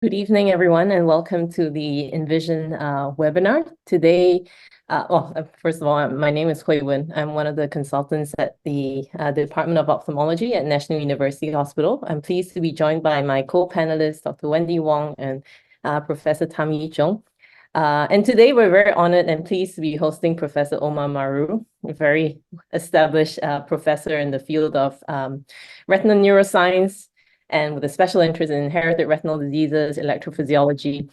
Good evening, everyone, and welcome to the Envision webinar. Today, first of all, my name is Hui Wen. I'm one of the consultants at the Department of Ophthalmology at National University Hospital. I'm pleased to be joined by my co-panelists, Dr. Wendy Wong and Professor Tam Yi Chung. And today, we're very honored and pleased to be hosting Professor Omar Maru, a very established professor in the field of retinal neuroscience, and with a special interest in inherited retinal diseases, electrophysiology.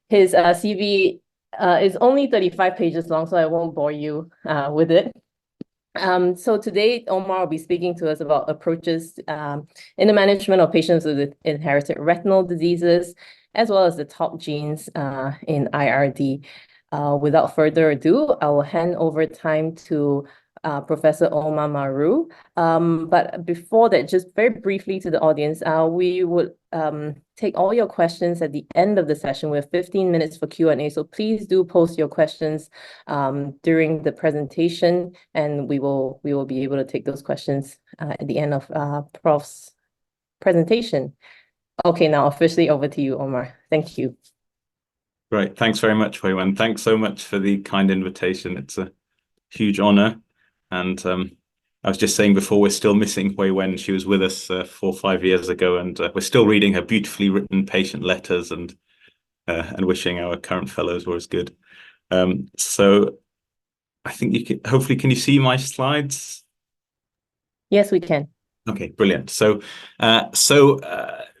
His CV is only 35 pages long, so I won't bore you with it. So today, Omar will be speaking to us about approaches in the management of patients with inherited retinal diseases, as well as the top genes in IRD. Without further ado, I will hand over time to Professor Omar Maru. But before that, just very briefly to the audience, we would take all your questions at the end of the session. We have 15 minutes for Q&A, so please do post your questions during the presentation, and we will be able to take those questions at the end of Prof's presentation. Okay, now officially over to you, Omar. Thank you. Great. Thanks very much, Hui Wen. Thanks so much for the kind invitation. It's a huge honor. And I was just saying before, we're still missing Hui Wen. She was with us 4 or 5 years ago, and we're still reading her beautifully written patient letters and wishing our current fellows were as good. So I think you can, hopefully, can you see my slides? Yes, we can. Okay, brilliant. So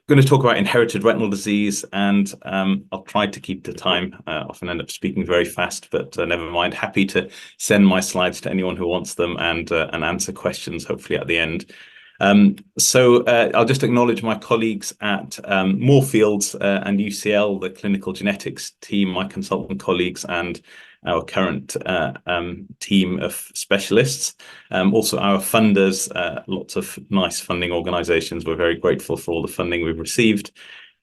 going to talk about inherited retinal disease, and I'll try to keep to time. Often end up speaking very fast, but never mind. Happy to send my slides to anyone who wants them and answer questions, hopefully at the end. So I'll just acknowledge my colleagues at Moorfields and UCL, the clinical genetics team, my consultant colleagues, and our current team of specialists. Also our funders, lots of nice funding organizations. We're very grateful for all the funding we've received.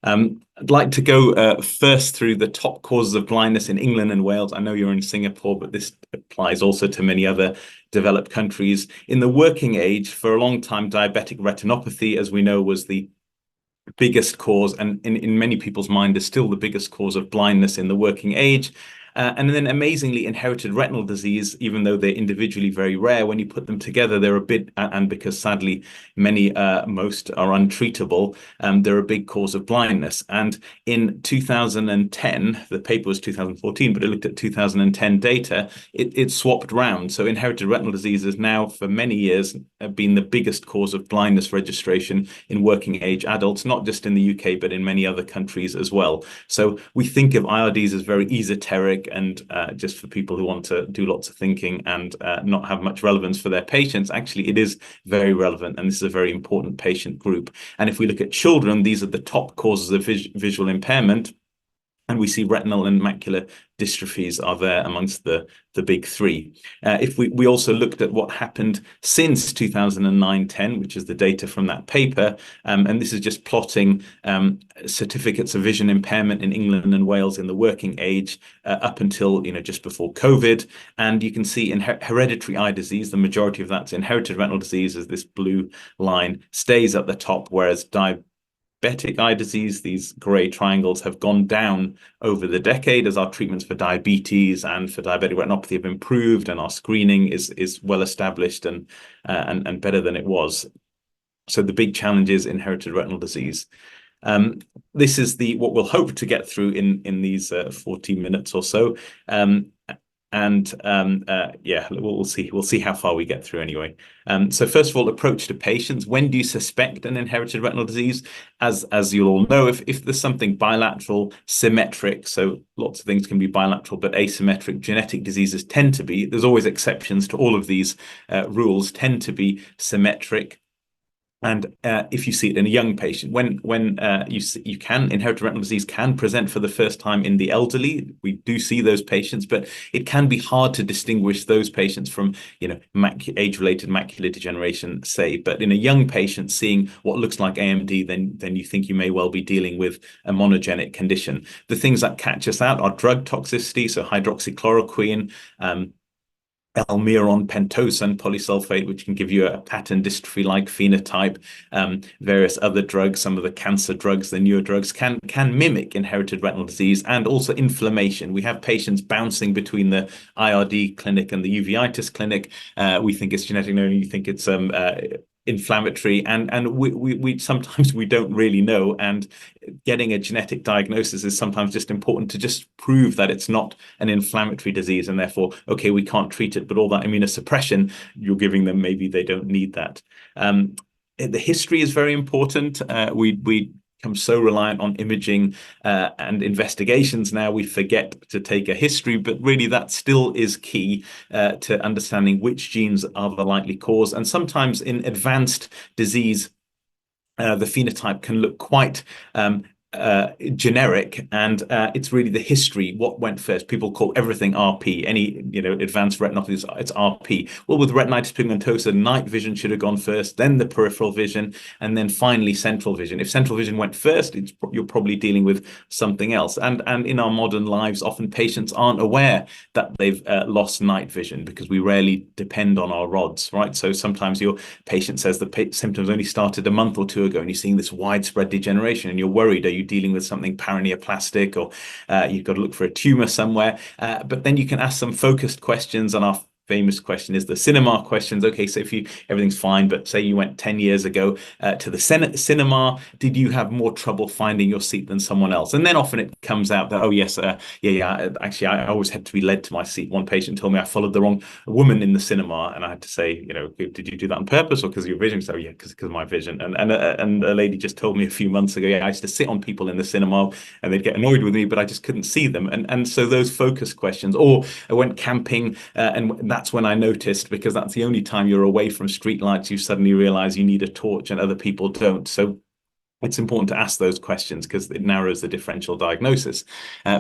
I'd like to go first through the top causes of blindness in England and Wales. I know you're in Singapore, but this applies also to many other developed countries. In the working age, for a long time, diabetic retinopathy, as we know, was the biggest cause, and in many people's mind is still the biggest cause of blindness in the working age. And then amazingly, inherited retinal disease, even though they're individually very rare, when you put them together, they're a bit, and because sadly most are untreatable, they're a big cause of blindness. And in 2010, the paper was 2014, but it looked at 2010 data, it swapped round. So inherited retinal disease has now, for many years, been the biggest cause of blindness registration in working age adults, not just in the UK, but in many other countries as well. So we think of IRDs as very esoteric and just for people who want to do lots of thinking and not have much relevance for their patients. Actually, it is very relevant, and this is a very important patient group. And if we look at children, these are the top causes of visual impairment. And we see retinal and macular dystrophies are there amongst the big three. If we also looked at what happened since 2009-10, which is the data from that paper, and this is just plotting certificates of vision impairment in England and Wales in the working age up until just before COVID. And you can see in hereditary eye disease, the majority of that's inherited retinal disease, as this blue line stays at the top, whereas diabetic eye disease, these gray triangles, have gone down over the decade as our treatments for diabetes and for diabetic retinopathy have improved, and our screening is well established and better than it was. So the big challenge is inherited retinal disease. This is what we'll hope to get through in these 40 minutes or so. Yeah, we'll see how far we get through anyway. So first of all, approach to patients. When do you suspect an inherited retinal disease? As you'll all know, if there's something bilateral, symmetric, so lots of things can be bilateral, but asymmetric genetic diseases tend to be, there's always exceptions to all of these rules, tend to be symmetric. And if you see it in a young patient, when inherited retinal disease can present for the first time in the elderly. We do see those patients, but it can be hard to distinguish those patients from, age-related macular degeneration, say. But in a young patient seeing what looks like AMD, then you think you may well be dealing with a monogenic condition. The things that catch us out are drug toxicity, so hydroxychloroquine, Almiron pentosan polysulfate, which can give you a pattern dystrophy-like phenotype. Various other drugs, some of the cancer drugs, the newer drugs, can mimic inherited retinal disease and also inflammation. We have patients bouncing between the IRD clinic and the uveitis clinic. We think it's genetic, no, you think it's inflammatory, and we sometimes we don't really know, and getting a genetic diagnosis is sometimes just important to just prove that it's not an inflammatory disease, and therefore, okay, we can't treat it, but all that immunosuppression you're giving them, maybe they don't need that. The history is very important. We become so reliant on imaging and investigations now, we forget to take a history, but really that still is key to understanding which genes are the likely cause. And sometimes in advanced disease, the phenotype can look quite generic, and it's really the history, what went first. People call everything RP, any advanced retinopathy, it's RP. Well, with retinitis pigmentosa, night vision should have gone first, then the peripheral vision, and then finally central vision. If central vision went first, you're probably dealing with something else. And in our modern lives, often patients aren't aware that they've lost night vision, because we rarely depend on our rods, right? So sometimes your patient says the symptoms only started a month or two ago, and you're seeing this widespread degeneration, and you're worried. Are you dealing with something paraneoplastic, or you've got to look for a tumor somewhere? But then you can ask some focused questions, and our famous question is the cinema questions. Okay, so if everything's fine, but say you went 10 years ago to the cinema, did you have more trouble finding your seat than someone else? And then often it comes out that, oh yes, actually I always had to be led to my seat. One patient told me I followed the wrong woman in the cinema, and I had to say, did you do that on purpose or because of your vision? So yeah, because of my vision. And a lady just told me a few months ago, I used to sit on people in the cinema and they'd get annoyed with me, but I just couldn't see them. And so those focus questions. Or I went camping, and that's when I noticed, because that's the only time you're away from street lights, you suddenly realize you need a torch and other people don't. So it's important to ask those questions because it narrows the differential diagnosis.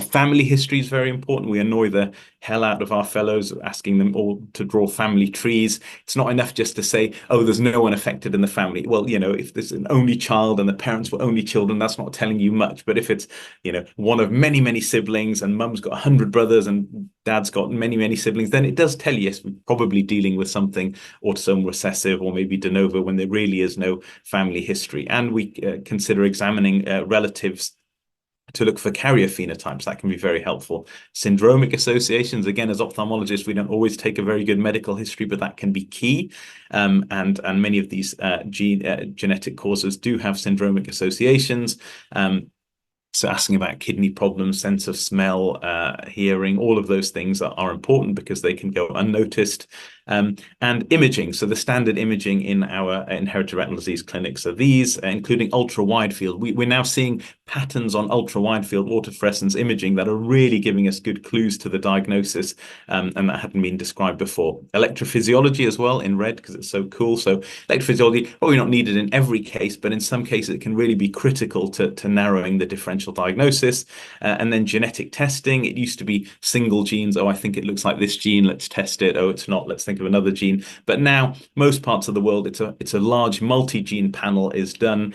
Family history is very important. We annoy the hell out of our fellows asking them all to draw family trees. It's not enough just to say, oh, there's no one affected in the family. Well, if there's an only child and the parents were only children, that's not telling you much. But if it's, one of many, many siblings, and mum's got 100 brothers and dad's got many, many siblings, then it does tell you, yes, we're probably dealing with something autosomal recessive or maybe de novo, when there really is no family history. And we consider examining relatives to look for carrier phenotypes. That can be very helpful. Syndromic associations, again, as ophthalmologists, we don't always take a very good medical history, but that can be key. And many of these genetic causes do have syndromic associations. So asking about kidney problems, sense of smell, hearing, all of those things are important because they can go unnoticed. And imaging. So the standard imaging in our inherited retinal disease clinics are these, including ultra-wide field. We're now seeing patterns on ultra-wide field autofluorescence imaging that are really giving us good clues to the diagnosis, and that hadn't been described before. Electrophysiology as well in red, because it's so cool. So electrophysiology, probably not needed in every case, but in some cases it can really be critical to narrowing the differential diagnosis. And then genetic testing. It used to be single genes. Oh, I think it looks like this gene, let's test it. Oh, it's not, let's think of another gene. But now most parts of the world, it's a large multi-gene panel is done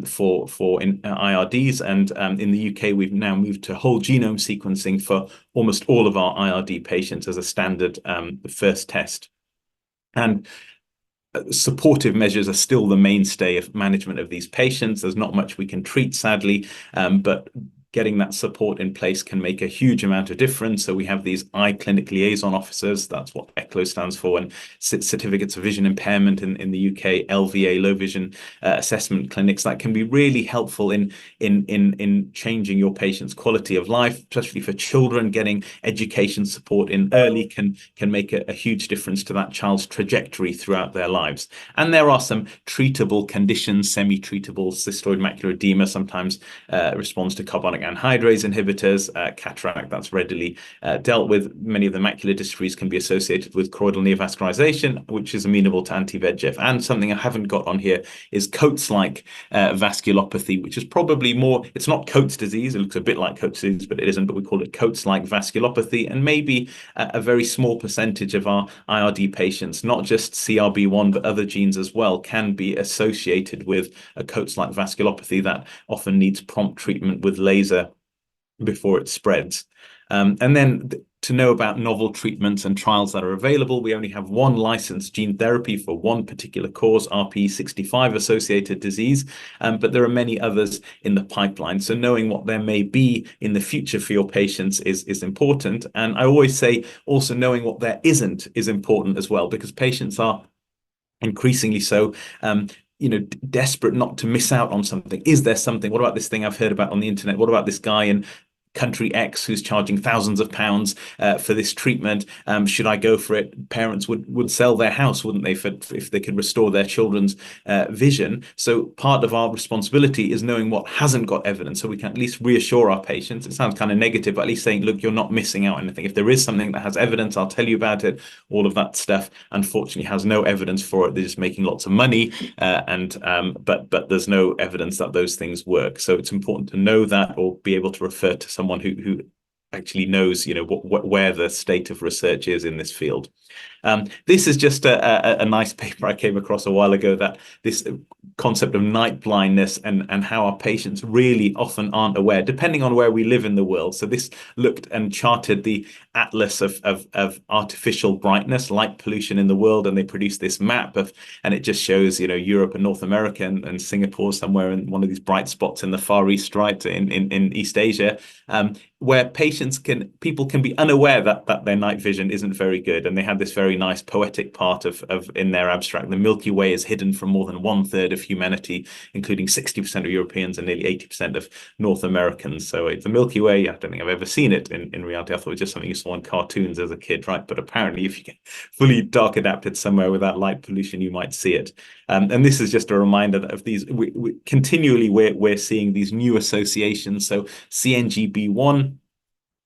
for IRDs, and in the UK we've now moved to whole genome sequencing for almost all of our IRD patients as a standard first test. And supportive measures are still the mainstay of management of these patients. There's not much we can treat, sadly, but getting that support in place can make a huge amount of difference. So we have these eye clinic liaison officers. That's what ECLO stands for, and certificates of vision impairment in the UK, LVA, low vision assessment clinics. That can be really helpful in changing your patient's quality of life, especially for children. Getting education support in early can make a huge difference to that child's trajectory throughout their lives. And there are some treatable conditions, semi-treatable. Cystoid macular edema sometimes responds to carbonic anhydrase inhibitors. Cataract, that's readily dealt with. Many of the macular dystrophies can be associated with choroidal neovascularization, which is amenable to anti-VEGF. And something I haven't got on here is Coates-like vasculopathy, which is probably more, it's not Coates disease. It looks a bit like Coates disease, but it isn't. But we call it Coates-like vasculopathy. And maybe a very small percentage of our IRD patients, not just CRB1, but other genes as well, can be associated with a Coates-like vasculopathy that often needs prompt treatment with laser before it spreads. And then to know about novel treatments and trials that are available. We only have one licensed gene therapy for one particular cause, RPE65 associated disease, but there are many others in the pipeline. So knowing what there may be in the future for your patients is important. And I always say also knowing what there isn't is important as well, because patients are increasingly so desperate not to miss out on something. Is there something? What about this thing I've heard about on the internet? What about this guy in country X who's charging thousands of pounds for this treatment? Should I go for it? Parents would sell their house, wouldn't they, if they could restore their children's vision? So part of our responsibility is knowing what hasn't got evidence, so we can at least reassure our patients. It sounds kind of negative, but at least saying, look, you're not missing out on anything. If there is something that has evidence, I'll tell you about it. All of that stuff, unfortunately, has no evidence for it. They're just making lots of money, but there's no evidence that those things work. So it's important to know that, or be able to refer to someone who actually knows, where the state of research is in this field. This is just a nice paper I came across a while ago, that this concept of night blindness and how our patients really often aren't aware, depending on where we live in the world. So this looked and charted the atlas of artificial brightness, light pollution in the world, and they produced this map and it just shows, Europe and North America and Singapore somewhere in one of these bright spots in the Far East, right, in East Asia, where people can be unaware that their night vision isn't very good. And they had this very nice poetic part of in their abstract: the Milky Way is hidden from more than 1/3 of humanity, including 60% of Europeans and nearly 80% of North Americans. So the Milky Way, I don't think I've ever seen it in reality. I thought it was just something you saw in cartoons as a kid, right? But apparently, if you get fully dark adapted somewhere without light pollution, you might see it. And this is just a reminder that of these, continually we're seeing these new associations. So CNGB1,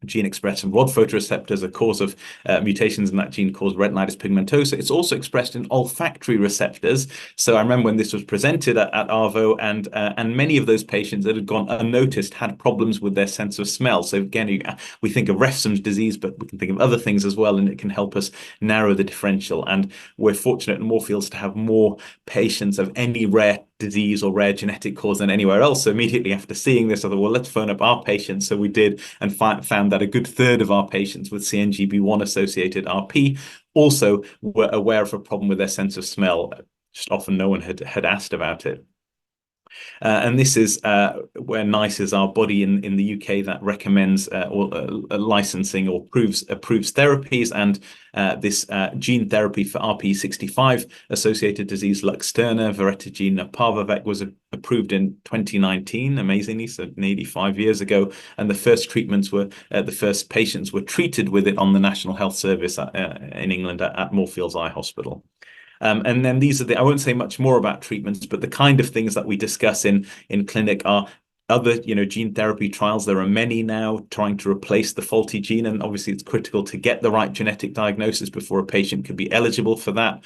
gene expressed in rod photoreceptors, a cause of mutations in that gene cause retinitis pigmentosa. It's also expressed in olfactory receptors. So I remember when this was presented at ARVO, and many of those patients that had gone unnoticed had problems with their sense of smell. So again, we think of Refsum's disease, but we can think of other things as well, and it can help us narrow the differential. And we're fortunate in Moorfields to have more patients of any rare disease or rare genetic cause than anywhere else. So immediately after seeing this, I thought, well, let's phone up our patients. So we did, and found that a good third of our patients with CNGB1 associated RP also were aware of a problem with their sense of smell. Just often no one had asked about it. And this is where NICE is our body in the UK that recommends licensing or approves therapies. And this gene therapy for RPE65 associated disease, Luxturna, Veretigene, Parvovec, was approved in 2019, amazingly, so nearly 5 years ago. And the first patients were treated with it on the National Health Service in England at Moorfields Eye Hospital. And then these are I won't say much more about treatments, but the kind of things that we discuss in clinic are other, gene therapy trials. There are many now trying to replace the faulty gene, and obviously it's critical to get the right genetic diagnosis before a patient could be eligible for that.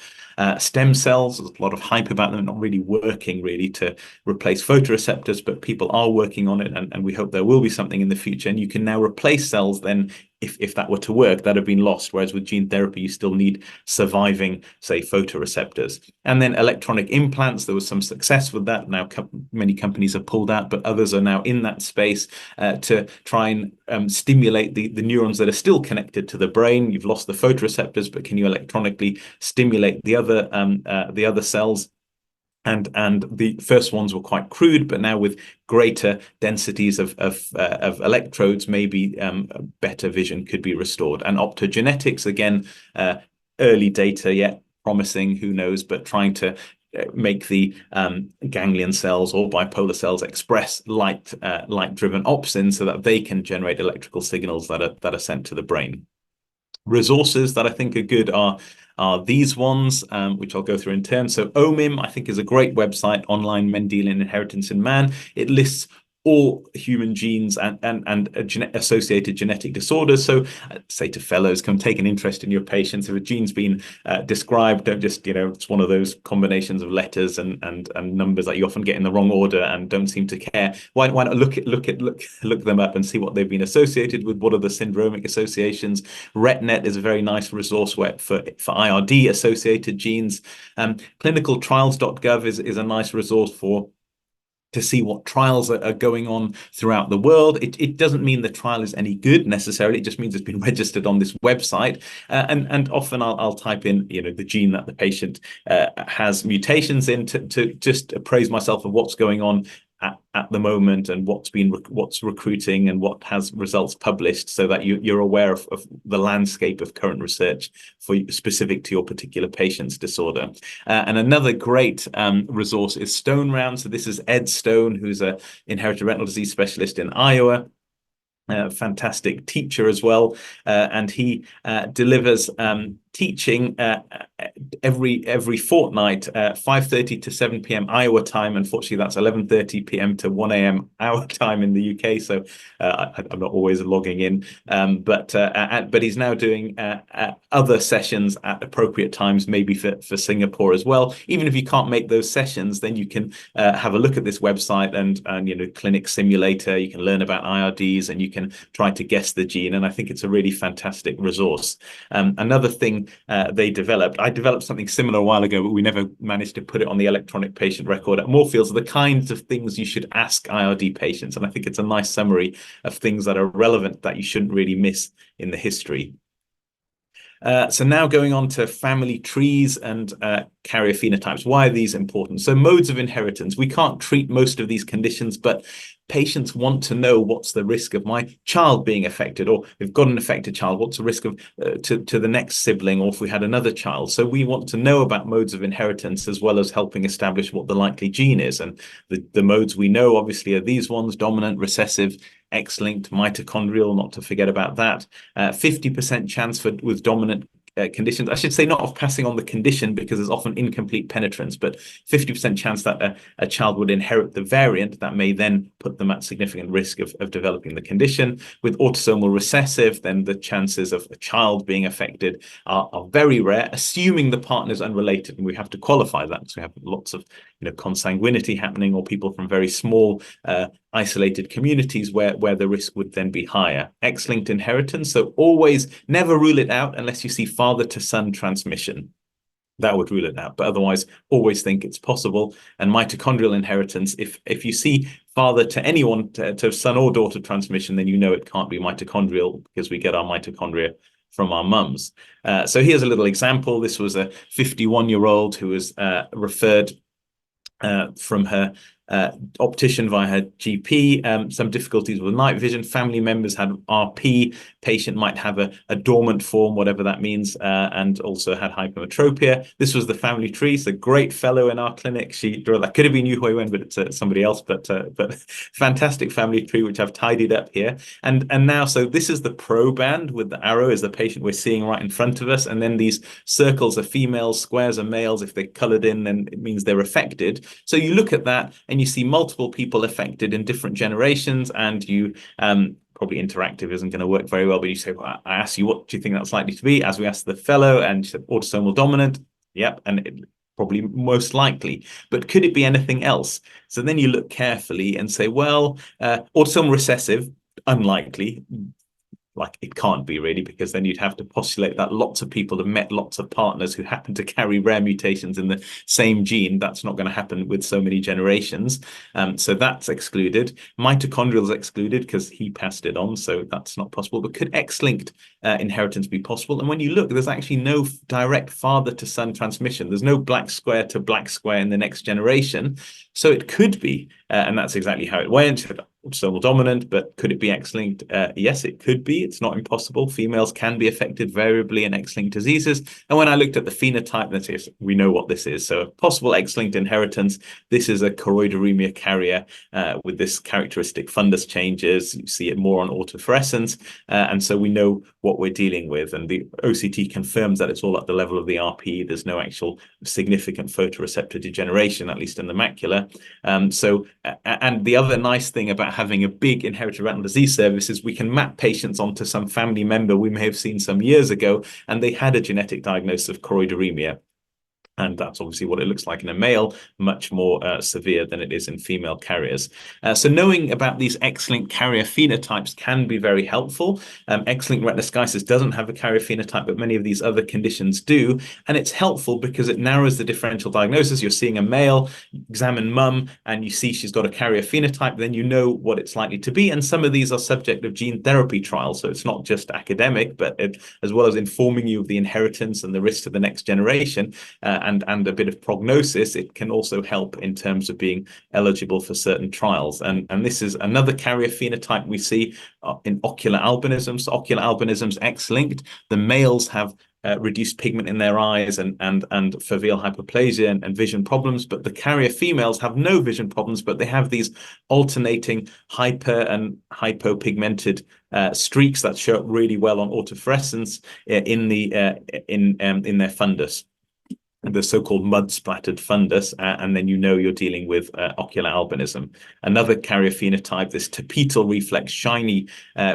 Stem cells, there's a lot of hype about them, not really working to replace photoreceptors, but people are working on it, and we hope there will be something in the future. And you can now replace cells then, if that were to work, that have been lost, whereas with gene therapy you still need surviving, say, photoreceptors. And then electronic implants, there was some success with that. Now many companies have pulled out, but others are now in that space to try and stimulate the neurons that are still connected to the brain. You've lost the photoreceptors, but can you electronically stimulate the other cells? And the first ones were quite crude, but now with greater densities of electrodes, maybe better vision could be restored. And optogenetics, again, early data yet, promising, who knows, but trying to make the ganglion cells or bipolar cells express light-driven opsins so that they can generate electrical signals that are sent to the brain. Resources that I think are good are these ones, which I'll go through in turn. So OMIM, I think, is a great website, Online Mendelian Inheritance in Man. It lists all human genes and associated genetic disorders. So I'd say to fellows, come take an interest in your patients. If a gene's been described, don't just, it's one of those combinations of letters and numbers that you often get in the wrong order and don't seem to care. Why not look them up and see what they've been associated with? What are the syndromic associations? RetNet is a very nice resource web for IRD associated genes. Clinicaltrials.gov is a nice resource for to see what trials are going on throughout the world. It doesn't mean the trial is any good necessarily. It just means it's been registered on this website. And often I'll type in, the gene that the patient has mutations in to just appraise myself of what's going on at the moment, and what's recruiting and what has results published, so that you're aware of the landscape of current research specific to your particular patient's disorder. And another great resource is Stone Round. So this is Ed Stone, who's an inherited retinal disease specialist in Iowa. Fantastic teacher as well, and he delivers teaching every fortnight, 5:30 to 7 p.m. Iowa time. Unfortunately, that's 11:30 p.m. to 1 a.m. our time in the UK, so I'm not always logging in, but he's now doing other sessions at appropriate times, maybe for Singapore as well. Even if you can't make those sessions, then you can have a look at this website and clinic simulator. You can learn about IRDs, and you can try to guess the gene, and I think it's a really fantastic resource. Another thing I developed something similar a while ago, but we never managed to put it on the electronic patient record at Moorfields, the kinds of things you should ask IRD patients, and I think it's a nice summary of things that are relevant that you shouldn't really miss in the history. So now going on to family trees and carrier phenotypes. Why are these important? So modes of inheritance. We can't treat most of these conditions, but patients want to know, what's the risk of my child being affected, or we've got an affected child, what's the risk of to the next sibling, or if we had another child. So we want to know about modes of inheritance, as well as helping establish what the likely gene is. And the modes we know obviously are these ones: dominant, recessive, X-linked, mitochondrial, not to forget about that. 50% chance with dominant conditions. I should say not of passing on the condition, because there's often incomplete penetrance, but 50% chance that a child would inherit the variant that may then put them at significant risk of developing the condition. With autosomal recessive, then the chances of a child being affected are very rare, assuming the partner is unrelated, and we have to qualify that, because we have lots of consanguinity happening, or people from very small isolated communities where the risk would then be higher. X-linked inheritance, so always never rule it out unless you see father to son transmission. That would rule it out, but otherwise always think it's possible. And mitochondrial inheritance, if you see father to anyone, to son or daughter transmission, then it can't be mitochondrial, because we get our mitochondria from our mums. So here's a little example. This was a 51-year-old who was referred from her optician via her GP, some difficulties with night vision. Family members had RP. Patient might have a dormant form, whatever that means, and also had hypermetropia. This was the family tree. It's a great fellow in our clinic. That could have been Yu Hui Wen, but it's somebody else. But fantastic family tree, which I've tidied up here. And now, so this is the proband with the arrow, is the patient we're seeing right in front of us, and then these circles are females, squares are males. If they're colored in, then it means they're affected. So you look at that, and you see multiple people affected in different generations, and you probably interactive isn't going to work very well, but you say, well, I ask you, what do you think that's likely to be? As we asked the fellow, and she said autosomal dominant. Yep, and probably most likely, but could it be anything else? So then you look carefully and say, well, autosomal recessive, unlikely. Like, it can't be really, because then you'd have to postulate that lots of people have met lots of partners who happen to carry rare mutations in the same gene. That's not going to happen with so many generations. So that's excluded. Mitochondrial is excluded because he passed it on, so that's not possible. But could X-linked inheritance be possible? And when you look, there's actually no direct father to son transmission. There's no black square to black square in the next generation. So it could be, and that's exactly how it went. Autosomal dominant, but could it be X-linked? Yes, it could be. It's not impossible. Females can be affected variably in X-linked diseases. And when I looked at the phenotype, let's see, we know what this is. So possible X-linked inheritance. This is a choroideremia carrier with this characteristic fundus changes. You see it more on autofluorescence. And so we know what we're dealing with. And the OCT confirms that it's all at the level of the RP. There's no actual significant photoreceptor degeneration, at least in the macula. And the other nice thing about having a big inherited retinal disease service is we can map patients onto some family member we may have seen some years ago, and they had a genetic diagnosis of choroideremia. And that's obviously what it looks like in a male, much more severe than it is in female carriers. So knowing about these X-linked carrier phenotypes can be very helpful. X-linked retinoschisis doesn't have a carrier phenotype, but many of these other conditions do. And it's helpful because it narrows the differential diagnosis. You're seeing a male, examine mum, and you see she's got a carrier phenotype, then you know what it's likely to be. And some of these are subject of gene therapy trials. So it's not just academic, but as well as informing you of the inheritance and the risk to the next generation, and a bit of prognosis, it can also help in terms of being eligible for certain trials. And this is another carrier phenotype we see in ocular albinism. So ocular albinism's X-linked. The males have reduced pigment in their eyes and foveal hyperplasia and vision problems, but the carrier females have no vision problems, but they have these alternating hyper and hypopigmented streaks that show up really well on autofluorescence in their fundus, the so-called mud-splattered fundus, and then you know you're dealing with ocular albinism. Another carrier phenotype, this tapetal reflex, shiny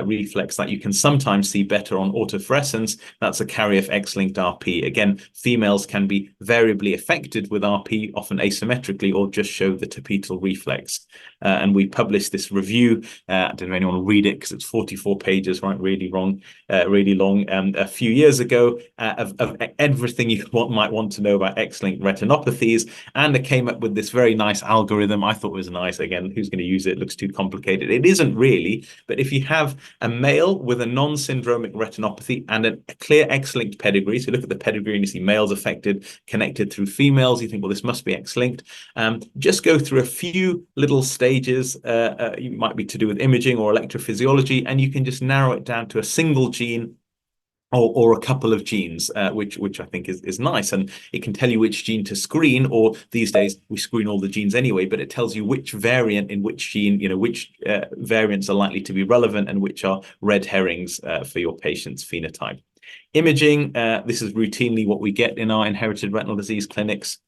reflex that you can sometimes see better on autofluorescence, that's a carrier of X-linked RP. Again, females can be variably affected with RP, often asymmetrically, or just show the tapetal reflex. And we published this review, I don't know if anyone will read it because it's 44 pages, right? Really long, a few years ago, of everything you might want to know about X-linked retinopathies, and it came up with this very nice algorithm. I thought it was nice. Again, who's going to use it? It looks too complicated. It isn't really, but if you have a male with a non-syndromic retinopathy and a clear X-linked pedigree, so look at the pedigree and you see males affected, connected through females, you think, well, this must be X-linked. Just go through a few little stages. You might be to do with imaging or electrophysiology, and you can just narrow it down to a single gene or a couple of genes, which I think is nice. And it can tell you which gene to screen, or these days we screen all the genes anyway, but it tells you which variant in which gene, which variants are likely to be relevant and which are red herrings for your patient's phenotype. Imaging, this is routinely what we get in our inherited retinal disease clinics.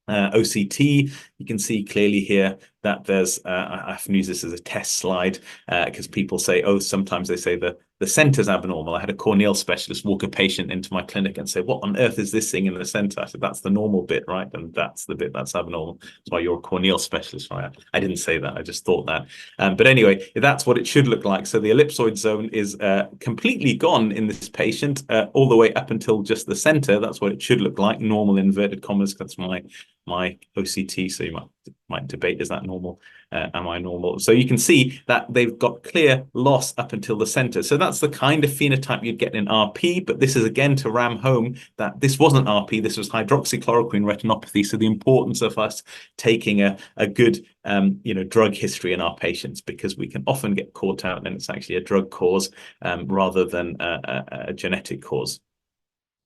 OCT, you can see clearly here that there's, I often use this as a test slide because people say, oh, sometimes they say the center's abnormal. I had a corneal specialist walk a patient into my clinic and say, what on earth is this thing in the center? I said, that's the normal bit, right? And that's the bit that's abnormal. That's why you're a corneal specialist, right? I didn't say that. I just thought that. But anyway, that's what it should look like. So the ellipsoid zone is completely gone in this patient, all the way up until just the center. That's what it should look like. Normal inverted commas. That's my OCT. So you might debate, is that normal? Am I normal? So you can see that they've got clear loss up until the center. So that's the kind of phenotype you'd get in RP, but this is again to ram home that this wasn't RP, this was hydroxychloroquine retinopathy. So the importance of us taking a good drug history in our patients, because we can often get caught out and it's actually a drug cause rather than a genetic cause.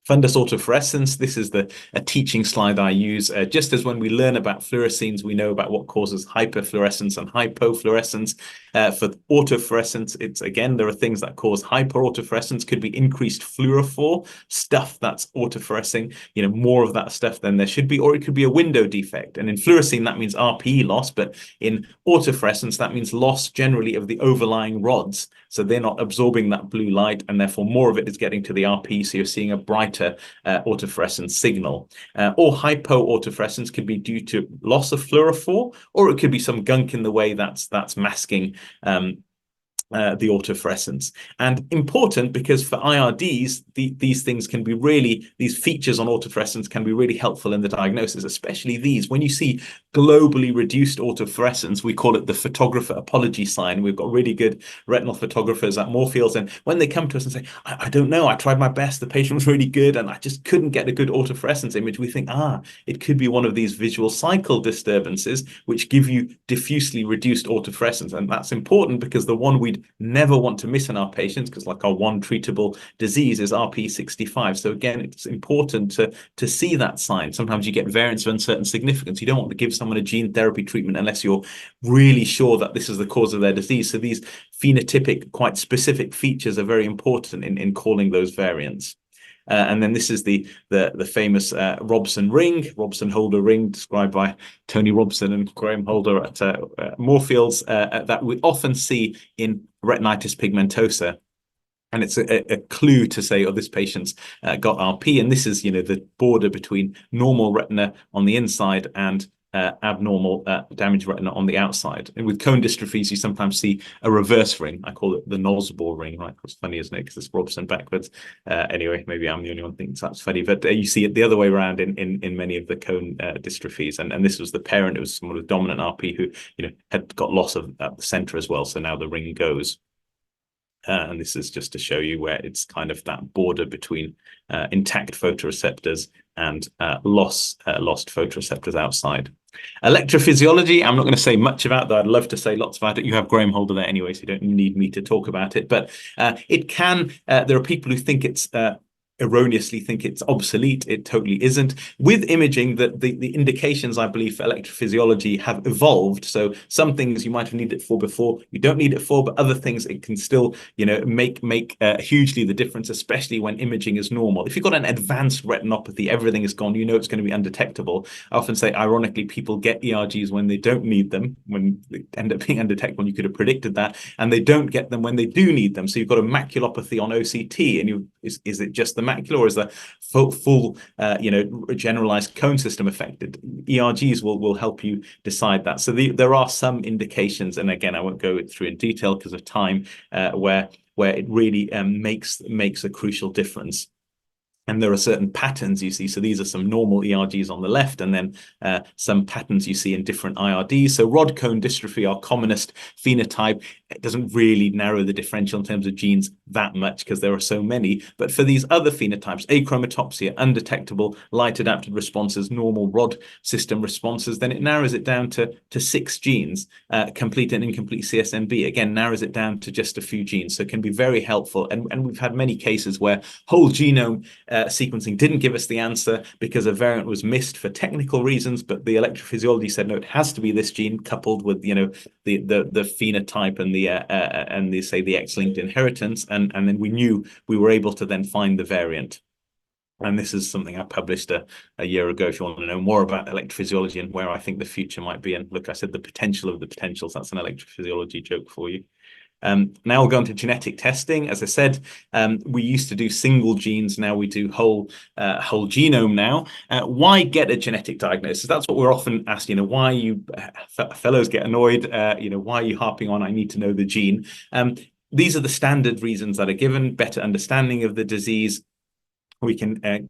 Fundus autofluorescence, this is a teaching slide I use. Just as when we learn about fluoresceins, we know about what causes hyperfluorescence and hypofluorescence. For autofluorescence, it's again, there are things that cause hyperautofluorescence, could be increased fluorophore, stuff that's autofluorescing, more of that stuff than there should be, or it could be a window defect. And in fluorescein, that means RPE loss, but in autofluorescence, that means loss generally of the overlying rods. So they're not absorbing that blue light, and therefore more of it is getting to the RPE. So you're seeing a brighter autofluorescence signal. Or hypoautofluorescence could be due to loss of fluorophore, or it could be some gunk in the way that's masking the autofluorescence. And important because for IRDs, these things can be really, these features on autofluorescence can be really helpful in the diagnosis, especially these. When you see globally reduced autofluorescence, we call it the photographer apology sign. We've got really good retinal photographers at Moorfields, and when they come to us and say, I don't know, I tried my best, the patient was really good, and I just couldn't get a good autofluorescence image, we think, it could be one of these visual cycle disturbances which give you diffusely reduced autofluorescence. And that's important because the one we'd never want to miss in our patients, because like our one treatable disease is RP65. So again, it's important to see that sign. Sometimes you get variants of uncertain significance. You don't want to give someone a gene therapy treatment unless you're really sure that this is the cause of their disease. So these phenotypic, quite specific features are very important in calling those variants. And then this is the famous Robson Holder ring, described by Tony Robson and Graham Holder at Moorfields, that we often see in retinitis pigmentosa. And it's a clue to say, oh, this patient's got RP, and this is, the border between normal retina on the inside and abnormal damaged retina on the outside. And with cone dystrophies, you sometimes see a reverse ring. I call it the Nosbor ring, right? It's funny, isn't it? Because it's Robson backwards. Anyway, maybe I'm the only one thinking that's funny, but you see it the other way around in many of the cone dystrophies. And this was the parent. It was someone with dominant RP who, had got loss of the center as well. So now the ring goes. And this is just to show you where it's kind of that border between intact photoreceptors and lost photoreceptors outside. Electrophysiology, I'm not going to say much about that. I'd love to say lots about it. You have Graham Holder there anyway, so you don't need me to talk about it. But it can, there are people who think it's erroneously think it's obsolete. It totally isn't. With imaging, the indications, I believe, for electrophysiology have evolved. So some things you might have needed it for before, you don't need it for, but other things it can still, make hugely the difference, especially when imaging is normal. If you've got an advanced retinopathy, everything is gone, it's going to be undetectable. I often say, ironically, people get ERGs when they don't need them, when they end up being undetectable. You could have predicted that, and they don't get them when they do need them. So you've got a maculopathy on OCT, and is it just the macula, or is the full generalized cone system affected? ERGs will help you decide that. So there are some indications, and again, I won't go through in detail because of time, where it really makes a crucial difference. And there are certain patterns you see. So these are some normal ERGs on the left, and then some patterns you see in different IRDs. So rod cone dystrophy, our commonest phenotype, it doesn't really narrow the differential in terms of genes that much because there are so many. But for these other phenotypes, achromatopsia, undetectable, light adapted responses, normal rod system responses, then it narrows it down to 6 genes. Complete and incomplete CSNB, again, narrows it down to just a few genes. So it can be very helpful. And we've had many cases where whole genome sequencing didn't give us the answer because a variant was missed for technical reasons, but the electrophysiology said, no, it has to be this gene coupled with, the phenotype and the X-linked inheritance. And then we were able to then find the variant. And this is something I published a year ago, if you want to know more about electrophysiology and where I think the future might be. And look, I said the potential of the potentials. That's an electrophysiology joke for you. Now we'll go into genetic testing. As I said, we used to do single genes. Now we do whole genome now. Why get a genetic diagnosis? That's what we're often asked, why you fellows get annoyed, why are you harping on, I need to know the gene. These are the standard reasons that are given: better understanding of the disease. We can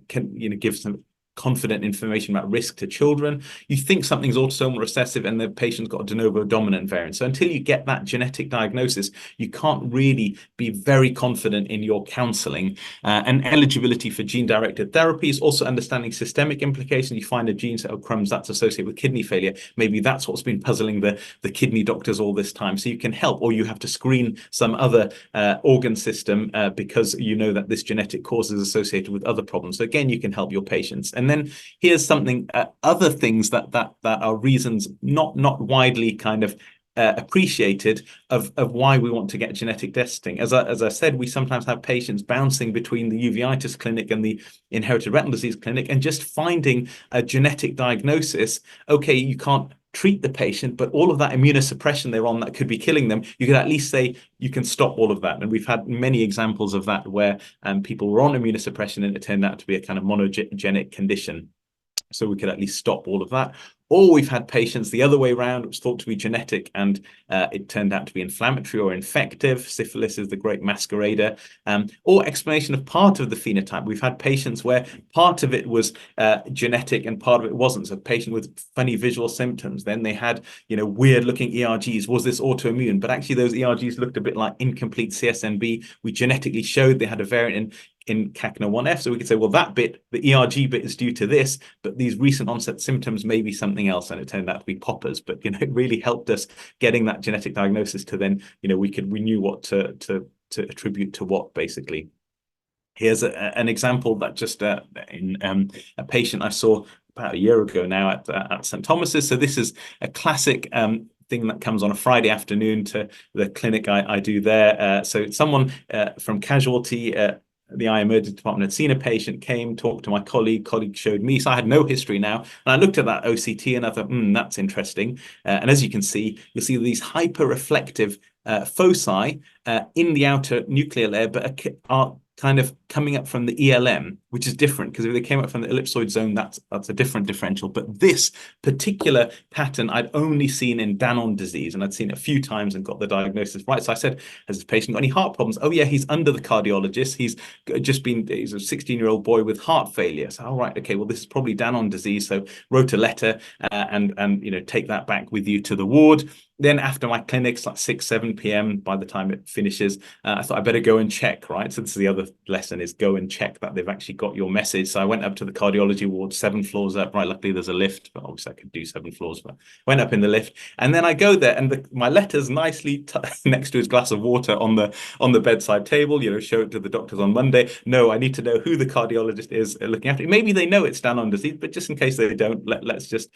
give some confident information about risk to children. You think something's autosomal recessive and the patient's got a de novo dominant variant. So until you get that genetic diagnosis, you can't really be very confident in your counseling. And eligibility for gene-directed therapies, also understanding systemic implications. You find a gene set of crumbs that's associated with kidney failure. Maybe that's what's been puzzling the kidney doctors all this time. So you can help, or you have to screen some other organ system because you know that this genetic cause is associated with other problems. So again, you can help your patients. And then here's something, other things that are reasons not widely kind of appreciated of why we want to get genetic testing. As I said, we sometimes have patients bouncing between the uveitis clinic and the inherited retinal disease clinic, and just finding a genetic diagnosis. Okay, you can't treat the patient, but all of that immunosuppression they're on that could be killing them, you could at least say you can stop all of that. And we've had many examples of that where people were on immunosuppression and it turned out to be a kind of monogenic condition. So we could at least stop all of that. Or we've had patients the other way around. It was thought to be genetic and it turned out to be inflammatory or infective. Syphilis is the great masquerader. Or explanation of part of the phenotype. We've had patients where part of it was genetic and part of it wasn't. So a patient with funny visual symptoms. Then they had, weird looking ERGs. Was this autoimmune? But actually those ERGs looked a bit like incomplete CSNB. We genetically showed they had a variant in CACNA1F. So we could say, well, that bit, the ERG bit is due to this, but these recent onset symptoms may be something else. And it turned out to be poppers, but, it really helped us getting that genetic diagnosis to then, we knew what to attribute to what, basically. Here's an example that just in a patient I saw about a year ago now at St. Thomas's. So this is a classic thing that comes on a Friday afternoon to the clinic I do there. So someone from casualty, the eye emergency department had seen a patient, came, talked to my colleague showed me. So I had no history now. And I looked at that OCT and I thought, that's interesting. And as you can see, you'll see these hyper-reflective foci in the outer nuclear layer, but are kind of coming up from the ELM, which is different, because if they came up from the ellipsoid zone, that's a different differential. But this particular pattern I'd only seen in Danon disease, and I'd seen it a few times and got the diagnosis right. So I said, has this patient got any heart problems? Oh yeah, he's under the cardiologist. He's a 16-year-old boy with heart failure. So, all right, okay, well, this is probably Danon disease. So wrote a letter and take that back with you to the ward. Then after my clinics, like 6, 7 p.m., by the time it finishes, I thought I better go and check, right? So this is the other lesson, is go and check that they've actually got your message. So I went up to the cardiology ward, 7 floors up, right? Luckily there's a lift, but obviously I could do 7 floors, but went up in the lift. And then I go there and my letter's nicely next to his glass of water on the bedside table, show it to the doctors on Monday. No, I need to know who the cardiologist is looking after it. Maybe they know it's Danon disease, but just in case they don't, let's just,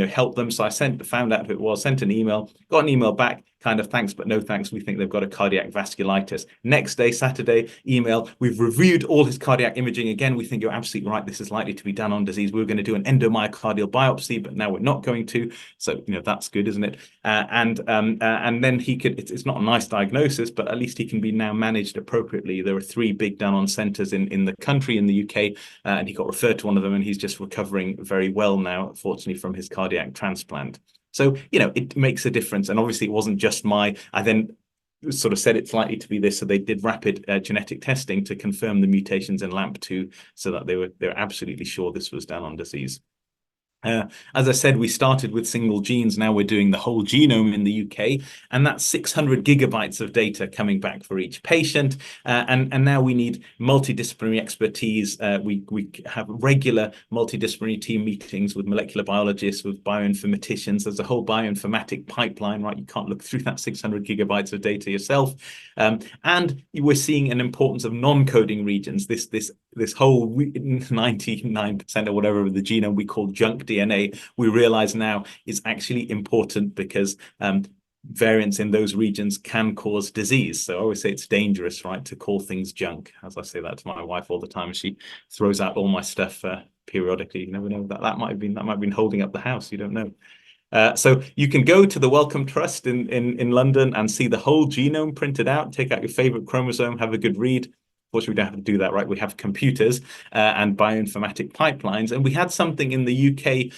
help them. So I found out who it was, sent an email, got an email back, kind of thanks, but no thanks. We think they've got a cardiac vasculitis. Next day, Saturday, email, we've reviewed all his cardiac imaging. Again, we think you're absolutely right. This is likely to be Danon disease. We were going to do an endomyocardial biopsy, but now we're not going to. So, that's good, isn't it? And then it's not a nice diagnosis, but at least he can be now managed appropriately. There are 3 big Danon centers in the country, in the UK, and he got referred to one of them, and he's just recovering very well now, fortunately, from his cardiac transplant. So, it makes a difference. And obviously it wasn't just I then sort of said it's likely to be this. So they did rapid genetic testing to confirm the mutations in LAMP2 so that they were absolutely sure this was Danon disease. As I said, we started with single genes. Now we're doing the whole genome in the UK, and that's 600 gigabytes of data coming back for each patient. And now we need multidisciplinary expertise. We have regular multidisciplinary team meetings with molecular biologists, with bioinformaticians. There's a whole bioinformatic pipeline, right? You can't look through that 600 gigabytes of data yourself. And we're seeing an importance of non-coding regions. This whole 99% or whatever of the genome we call junk DNA, we realize now is actually important because variants in those regions can cause disease. So I always say it's dangerous, right, to call things junk. As I say that to my wife all the time, she throws out all my stuff periodically. You never know, that might have been holding up the house. You don't know. So you can go to the Wellcome Trust in London and see the whole genome printed out. Take out your favorite chromosome, have a good read. Fortunately, we don't have to do that, right? We have computers and bioinformatic pipelines. And we had something in the UK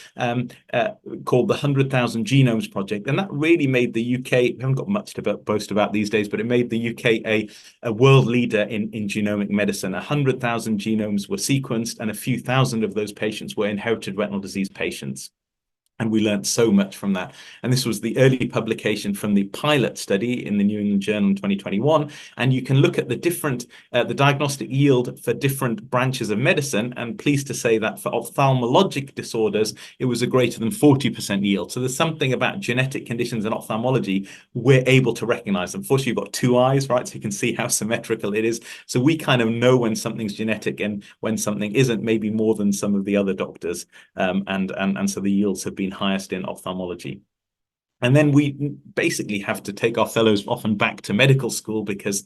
called the 100,000 Genomes Project. And that really made the UK, we haven't got much to boast about these days, but it made the UK a world leader in genomic medicine. 100,000 genomes were sequenced, and a few thousand of those patients were inherited retinal disease patients. And we learned so much from that. And this was the early publication from the pilot study in the New England Journal in 2021. And you can look at the diagnostic yield for different branches of medicine. And pleased to say that for ophthalmologic disorders, it was a greater than 40% yield. So there's something about genetic conditions in ophthalmology, we're able to recognize them. Fortunately, you've got 2 eyes, right? So you can see how symmetrical it is. So we kind of know when something's genetic and when something isn't, maybe more than some of the other doctors. And so the yields have been highest in ophthalmology. And then we basically have to take our fellows often back to medical school because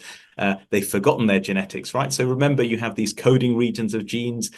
they've forgotten their genetics, right? So remember, you have these coding regions of genes.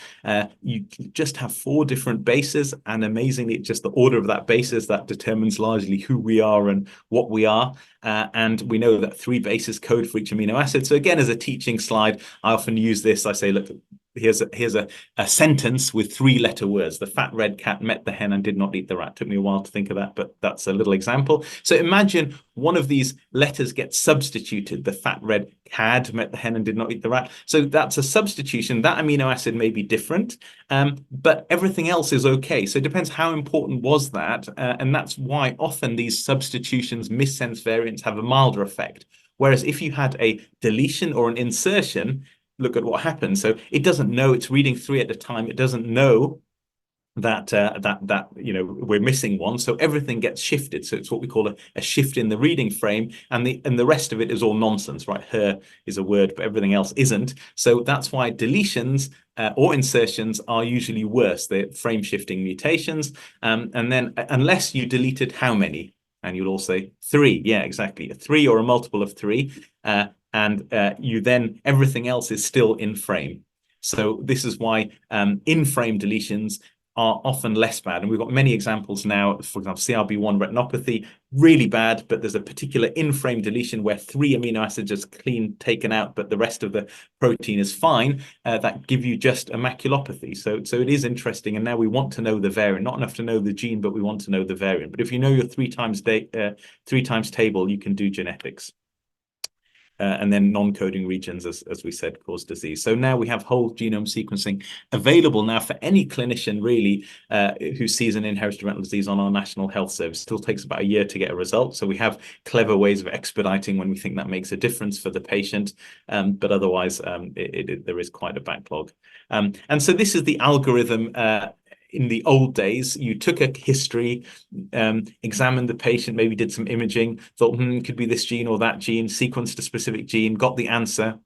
You just have 4 different bases, and amazingly, just the order of that basis that determines largely who we are and what we are. And we know that 3 bases code for each amino acid. So again, as a teaching slide, I often use this. I say, look, here's a sentence with 3-letter words. The fat red cat met the hen and did not eat the rat. Took me a while to think of that, but that's a little example. So imagine one of these letters gets substituted. The fat red cat met the hen and did not eat the rat. So that's a substitution. That amino acid may be different, but everything else is okay. So it depends how important was that. And that's why often these substitutions, missense variants, have a milder effect. Whereas if you had a deletion or an insertion, look at what happens. So it doesn't know, it's reading 3 at a time. It doesn't know that we're missing one. So everything gets shifted. So it's what we call a shift in the reading frame, and the rest of it is all nonsense, right? Her is a word, but everything else isn't. So that's why deletions or insertions are usually worse. They're frame shifting mutations. And then unless you deleted how many? And you'll all say 3. Yeah, exactly. A 3 or a multiple of 3. And you then, everything else is still in frame. So this is why in-frame deletions are often less bad. And we've got many examples now, for example, CRB1 retinopathy, really bad, but there's a particular in-frame deletion where 3 amino acids are clean taken out, but the rest of the protein is fine, that give you just a maculopathy. So it is interesting. And now we want to know the variant, not enough to know the gene, but we want to know the variant. But if you know your 3x table, you can do genetics. And then non-coding regions, as we said, cause disease. So now we have whole genome sequencing available now for any clinician really who sees an inherited retinal disease on our National Health Service. It still takes about a year to get a result. So we have clever ways of expediting when we think that makes a difference for the patient. But otherwise, there is quite a backlog. And so this is the algorithm. In the old days, you took a history, examined the patient, maybe did some imaging, thought, could be this gene or that gene, sequenced a specific gene, got the answer,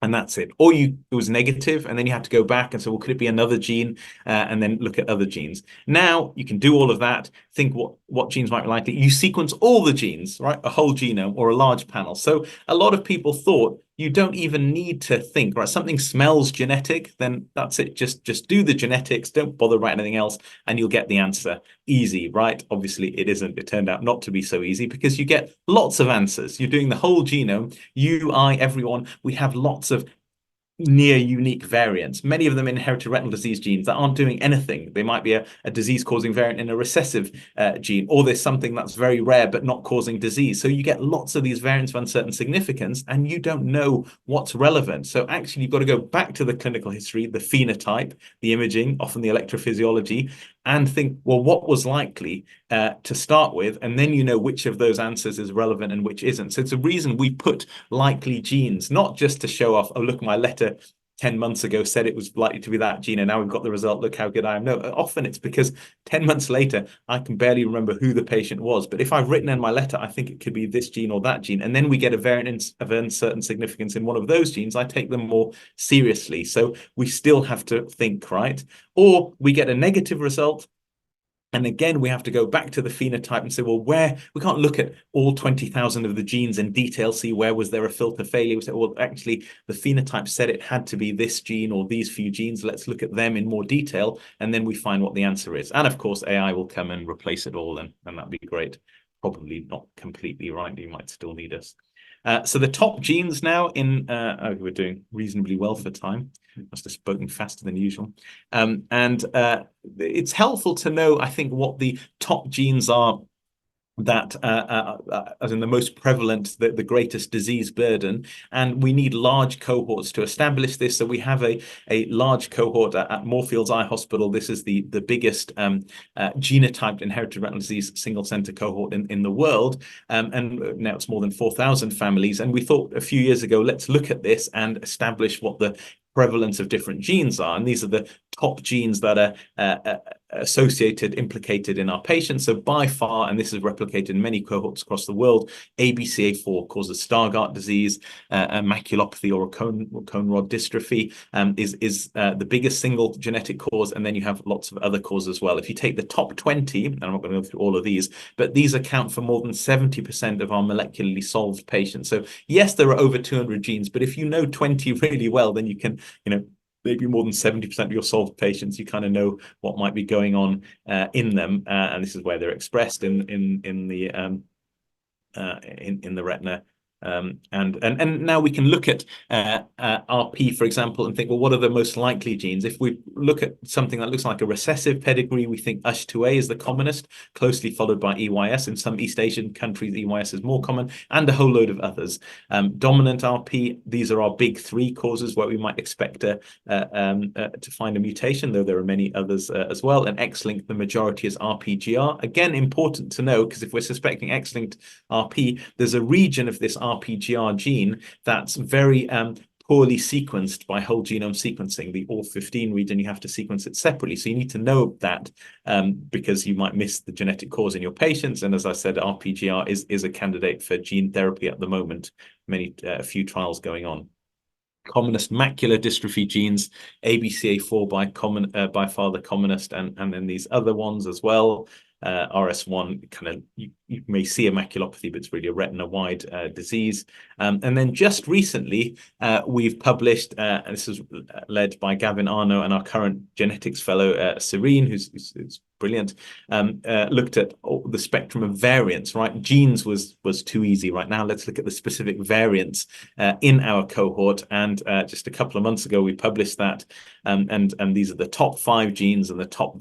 and that's it. Or it was negative, and then you had to go back and say, well, could it be another gene? And then look at other genes. Now you can do all of that, think what genes might be likely. You sequence all the genes, right? A whole genome or a large panel. So a lot of people thought you don't even need to think, right? Something smells genetic, then that's it. Just do the genetics, don't bother writing anything else, and you'll get the answer. Easy, right? Obviously, it isn't. It turned out not to be so easy because you get lots of answers. You're doing the whole genome. You, I, everyone, we have lots of near unique variants, many of them inherited retinal disease genes that aren't doing anything. They might be a disease-causing variant in a recessive gene, or there's something that's very rare but not causing disease. So you get lots of these variants of uncertain significance, and you don't know what's relevant. So actually, you've got to go back to the clinical history, the phenotype, the imaging, often the electrophysiology, and think, well, what was likely to start with? And then you know which of those answers is relevant and which isn't. So it's a reason we put likely genes, not just to show off, oh, look, my letter 10 months ago said it was likely to be that gene, and now we've got the result. Look how good I am. No, often it's because 10 months later, I can barely remember who the patient was. But if I've written in my letter, I think it could be this gene or that gene, and then we get a variant of uncertain significance in one of those genes, I take them more seriously. So we still have to think, right? Or we get a negative result, and again, we have to go back to the phenotype and say, well, we can't look at all 20,000 of the genes in detail, see where was there a filter failure. We say, well, actually, the phenotype said it had to be this gene or these few genes. Let's look at them in more detail. And then we find what the answer is. And of course, AI will come and replace it all, and that'd be great. Probably not completely right. You might still need us. So the top genes now we're doing reasonably well for time. Must have spoken faster than usual. It's helpful to know, I think, what the top genes are that as in the most prevalent, the greatest disease burden, and we need large cohorts to establish this. So we have a large cohort at Moorfields Eye Hospital. This is the biggest genotyped inherited retinal disease single center cohort in the world, and now it's more than 4,000 families. And we thought a few years ago, let's look at this and establish what the prevalence of different genes are, and these are the top genes that are implicated in our patients. So by far, and this is replicated in many cohorts across the world, ABCA4 causes Stargardt disease, maculopathy or a cone rod dystrophy is the biggest single genetic cause, and then you have lots of other causes as well. If you take the top 20, and I'm not going to go through all of these, but these account for more than 70% of our molecularly solved patients. So yes, there are over 200 genes, but if you know 20 really well, then you can, maybe more than 70% of your solved patients, you kind of know what might be going on in them, and this is where they're expressed in the retina. And now we can look at RP, for example, and think, well, what are the most likely genes? If we look at something that looks like a recessive pedigree, we think USH2A is the commonest, closely followed by EYS. In some East Asian countries, EYS is more common, and a whole load of others. Dominant RP, these are our big 3 causes where we might expect to find a mutation, though there are many others as well. And X-linked, the majority is RPGR. Again, important to know, because if we're suspecting X-linked RP, there's a region of this RPGR gene that's very poorly sequenced by whole genome sequencing. The OR15 region, you have to sequence it separately. So you need to know that because you might miss the genetic cause in your patients. And as I said, RPGR is a candidate for gene therapy at the moment. A few trials going on. Commonest macular dystrophy genes, ABCA4 by far the commonest, and then these other ones as well. RS1, kind of you may see a maculopathy, but it's really a retina-wide disease. And then just recently, we've published, and this is led by Gavin Arno and our current genetics fellow, Serene, who's brilliant, looked at the spectrum of variants, right? Genes was too easy right now. Let's look at the specific variants in our cohort. And just a couple of months ago, we published that. And these are the top 5 genes and the top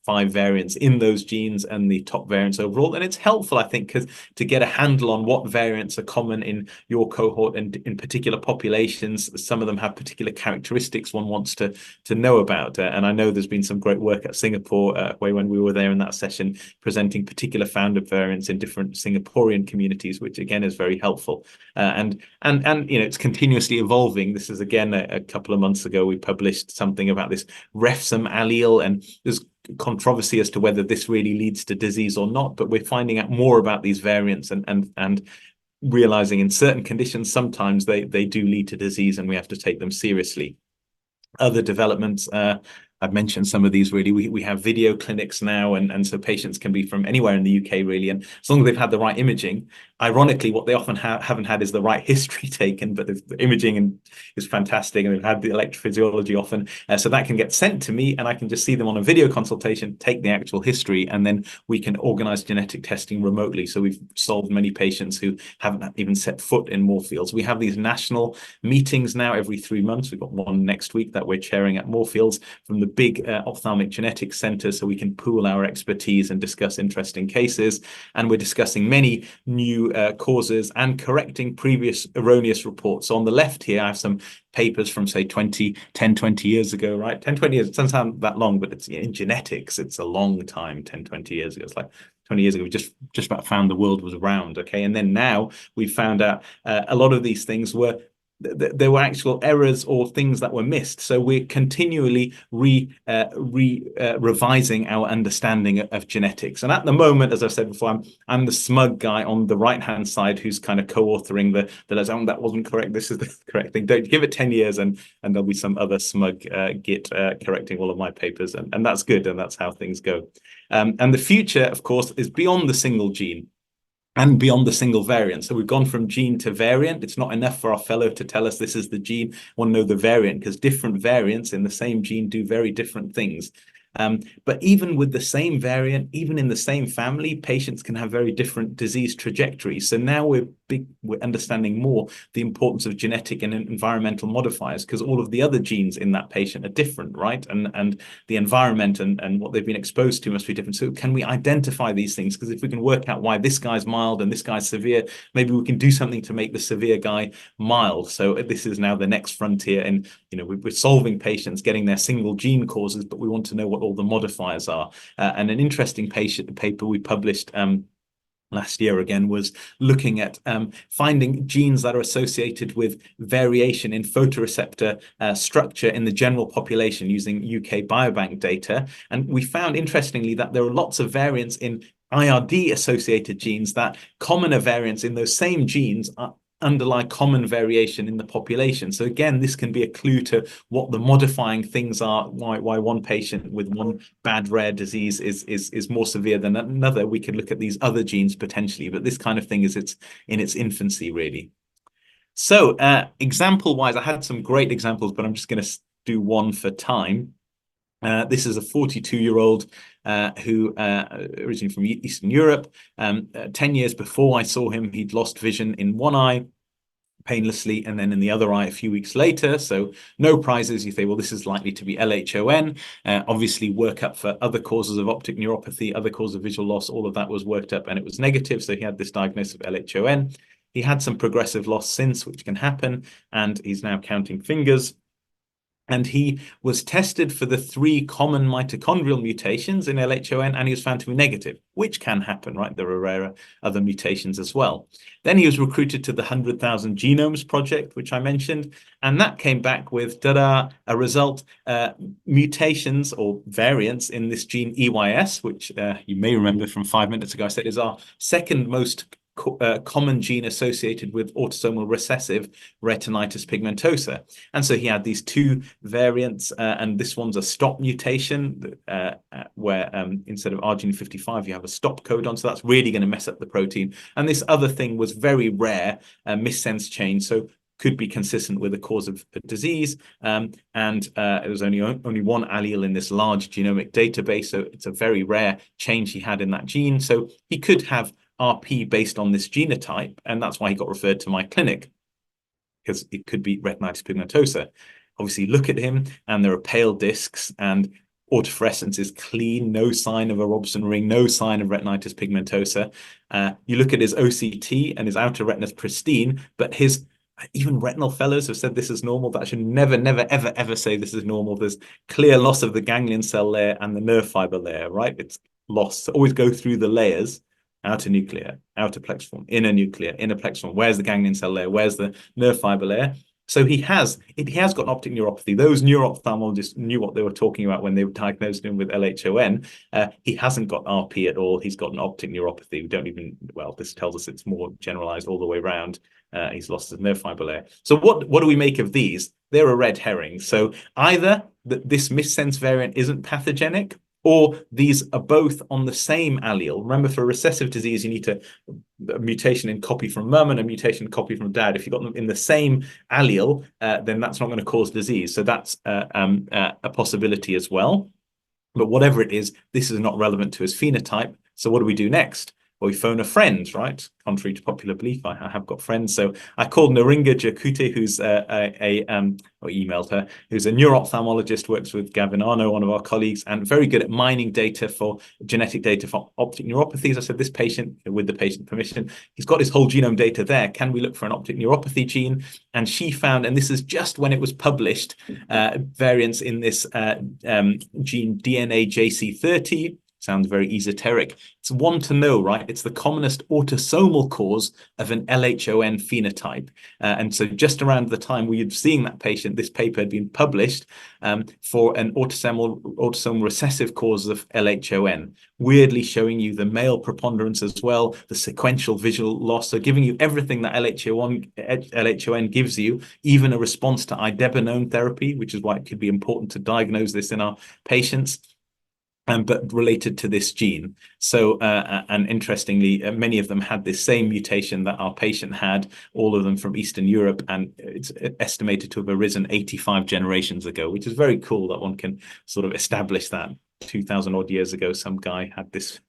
5 variants in those genes and the top variants overall. And it's helpful, I think, because to get a handle on what variants are common in your cohort and in particular populations. Some of them have particular characteristics one wants to know about. And I know there's been some great work at Singapore when we were there in that session, presenting particular founder variants in different Singaporean communities, which again is very helpful. And you know, it's continuously evolving. This is again a couple of months ago we published something about this refsum allele, and there's controversy as to whether this really leads to disease or not, but we're finding out more about these variants and realizing in certain conditions sometimes they do lead to disease, and we have to take them seriously. Other developments, I've mentioned some of these really. We have video clinics now, and so patients can be from anywhere in the UK really, and as long as they've had the right imaging. Ironically, what they often haven't had is the right history taken, but the imaging is fantastic, and they've had the electrophysiology often, so that can get sent to me, and I can just see them on a video consultation, take the actual history, and then we can organize genetic testing remotely. So we've solved many patients who haven't even set foot in Moorfields. We have these national meetings now every 3 months. We've got one next week that we're chairing at Moorfields from the big ophthalmic genetics center, so we can pool our expertise and discuss interesting cases. And we're discussing many new causes and correcting previous erroneous reports. So on the left here, I have some papers from say 20 years ago, right? 10, 20 years, it doesn't sound that long, but it's in genetics, it's a long time. 10, 20 years ago, it's like 20 years ago, we just about found the world was round. Okay. And then now we found out a lot of these things were there were actual errors or things that were missed. So we're continually revising our understanding of genetics. And at the moment, as I said before, I'm the smug guy on the right-hand side who's kind of co-authoring that wasn't correct. This is the correct thing. Don't give it 10 years and there'll be some other smug git correcting all of my papers. And that's good. And that's how things go. And the future, of course, is beyond the single gene and beyond the single variant. So we've gone from gene to variant. It's not enough for our fellow to tell us this is the gene. We want to know the variant, because different variants in the same gene do very different things. But even with the same variant, even in the same family, patients can have very different disease trajectories. So now we're understanding more the importance of genetic and environmental modifiers, because all of the other genes in that patient are different, right? And the environment and what they've been exposed to must be different. So can we identify these things? Because if we can work out why this guy's mild and this guy's severe, maybe we can do something to make the severe guy mild. So this is now the next frontier. And, you know, we're solving patients, getting their single gene causes, but we want to know what all the modifiers are. And an interesting paper we published last year again was looking at finding genes that are associated with variation in photoreceptor structure in the general population using UK Biobank data. And we found, interestingly, that there are lots of variants in IRD associated genes, that commoner variants in those same genes underlie common variation in the population. So again, this can be a clue to what the modifying things are, why one patient with one bad rare disease is more severe than another. We could look at these other genes potentially, but this kind of thing is in its infancy, really. So example-wise, I had some great examples, but I'm just going to do one for time. This is a 42-year-old who originally from Eastern Europe. 10 years before I saw him, he'd lost vision in one eye painlessly, and then in the other eye a few weeks later. So no prizes. You say, well, this is likely to be LHON. Obviously work up for other causes of optic neuropathy, other causes of visual loss. All of that was worked up and it was negative. So he had this diagnosis of LHON. He had some progressive loss since, which can happen, and he's now counting fingers. And he was tested for the 3 common mitochondrial mutations in LHON, and he was found to be negative, which can happen, right? There are rarer other mutations as well. Then he was recruited to the 100,000 Genomes Project, which I mentioned, and that came back with, a result, mutations or variants in this gene EYS, which you may remember from 5 minutes ago, I said is our second most common gene associated with autosomal recessive retinitis pigmentosa. And so he had these two variants, and this one's a stop mutation, where instead of Arginine 55, you have a stop codon. So that's really going to mess up the protein. And this other thing was very rare, missense change. So could be consistent with the cause of disease, and it was only one allele in this large genomic database, so it's a very rare change he had in that gene. So he could have RP based on this genotype, and that's why he got referred to my clinic, because it could be retinitis pigmentosa. Obviously, look at him, and there are pale discs, and autofluorescence is clean, no sign of a Robson ring, no sign of retinitis pigmentosa. You look at his OCT, and his outer retina is pristine, but his even retinal fellows have said this is normal. That should never, ever, ever say this is normal. There's clear loss of the ganglion cell layer and the nerve fiber layer, right? It's lost. So always go through the layers: outer nuclear, outer plexiform, inner nuclear, inner plexiform. Where's the ganglion cell layer? Where's the nerve fiber layer? So he has got an optic neuropathy. Those neuro-ophthalmologists knew what they were talking about when they diagnosed him with LHON. He hasn't got RP at all. He's got an optic neuropathy. We don't even, well, this tells us it's more generalized all the way around. He's lost his nerve fiber layer. So what do we make of these? They're a red herring. So either this missense variant isn't pathogenic, or these are both on the same allele. Remember, for recessive disease, you need a mutation in copy from mum and a mutation in copy from dad. If you've got them in the same allele, then that's not going to cause disease. So that's a possibility as well. But whatever it is, this is not relevant to his phenotype. So what do we do next? Well, we phone a friend, right? Contrary to popular belief, I have got friends. So I called Naringa Jakute, who's or emailed her, who's a neuro-ophthalmologist, works with Gavin Arno, one of our colleagues, and very good at mining data for genetic data for optic neuropathies. I said, this patient, with the patient permission, he's got his whole genome data there. Can we look for an optic neuropathy gene? And she found, and this is just when it was published, variants in this gene DNA JC30. Sounds very esoteric. It's one to know, right? It's the commonest autosomal cause of an LHON phenotype. And so just around the time we had seen that patient, this paper had been published for an autosomal recessive cause of LHON, weirdly showing you the male preponderance as well, the sequential visual loss, so giving you everything that LHON gives you, even a response to idebenone therapy, which is why it could be important to diagnose this in our patients. But related to this gene. So, and interestingly, many of them had this same mutation that our patient had, all of them from Eastern Europe, and it's estimated to have arisen 85 generations ago, which is very cool that one can sort of establish that 2,000 odd years ago, some guy had this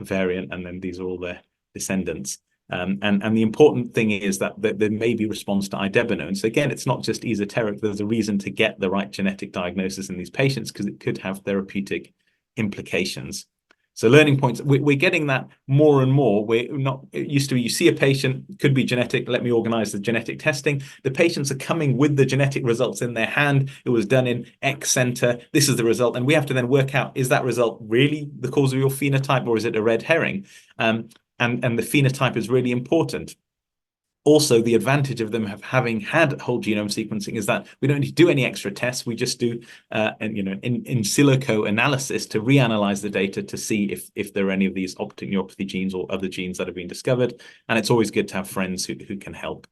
variant, and then these are all their descendants. And the important thing is that there may be response to idebenone. So again, it's not just esoteric. There's a reason to get the right genetic diagnosis in these patients, because it could have therapeutic implications. So learning points, we're getting that more and more. We're not used to, you see a patient, could be genetic, let me organize the genetic testing. The patients are coming with the genetic results in their hand. It was done in X center. This is the result. And we have to then work out, is that result really the cause of your phenotype, or is it a red herring? And the phenotype is really important. Also, the advantage of them having had whole genome sequencing is that we don't need to do any extra tests. We just do in silico analysis to reanalyze the data to see if there are any of these optic neuropathy genes or other genes that have been discovered. And it's always good to have friends who can help.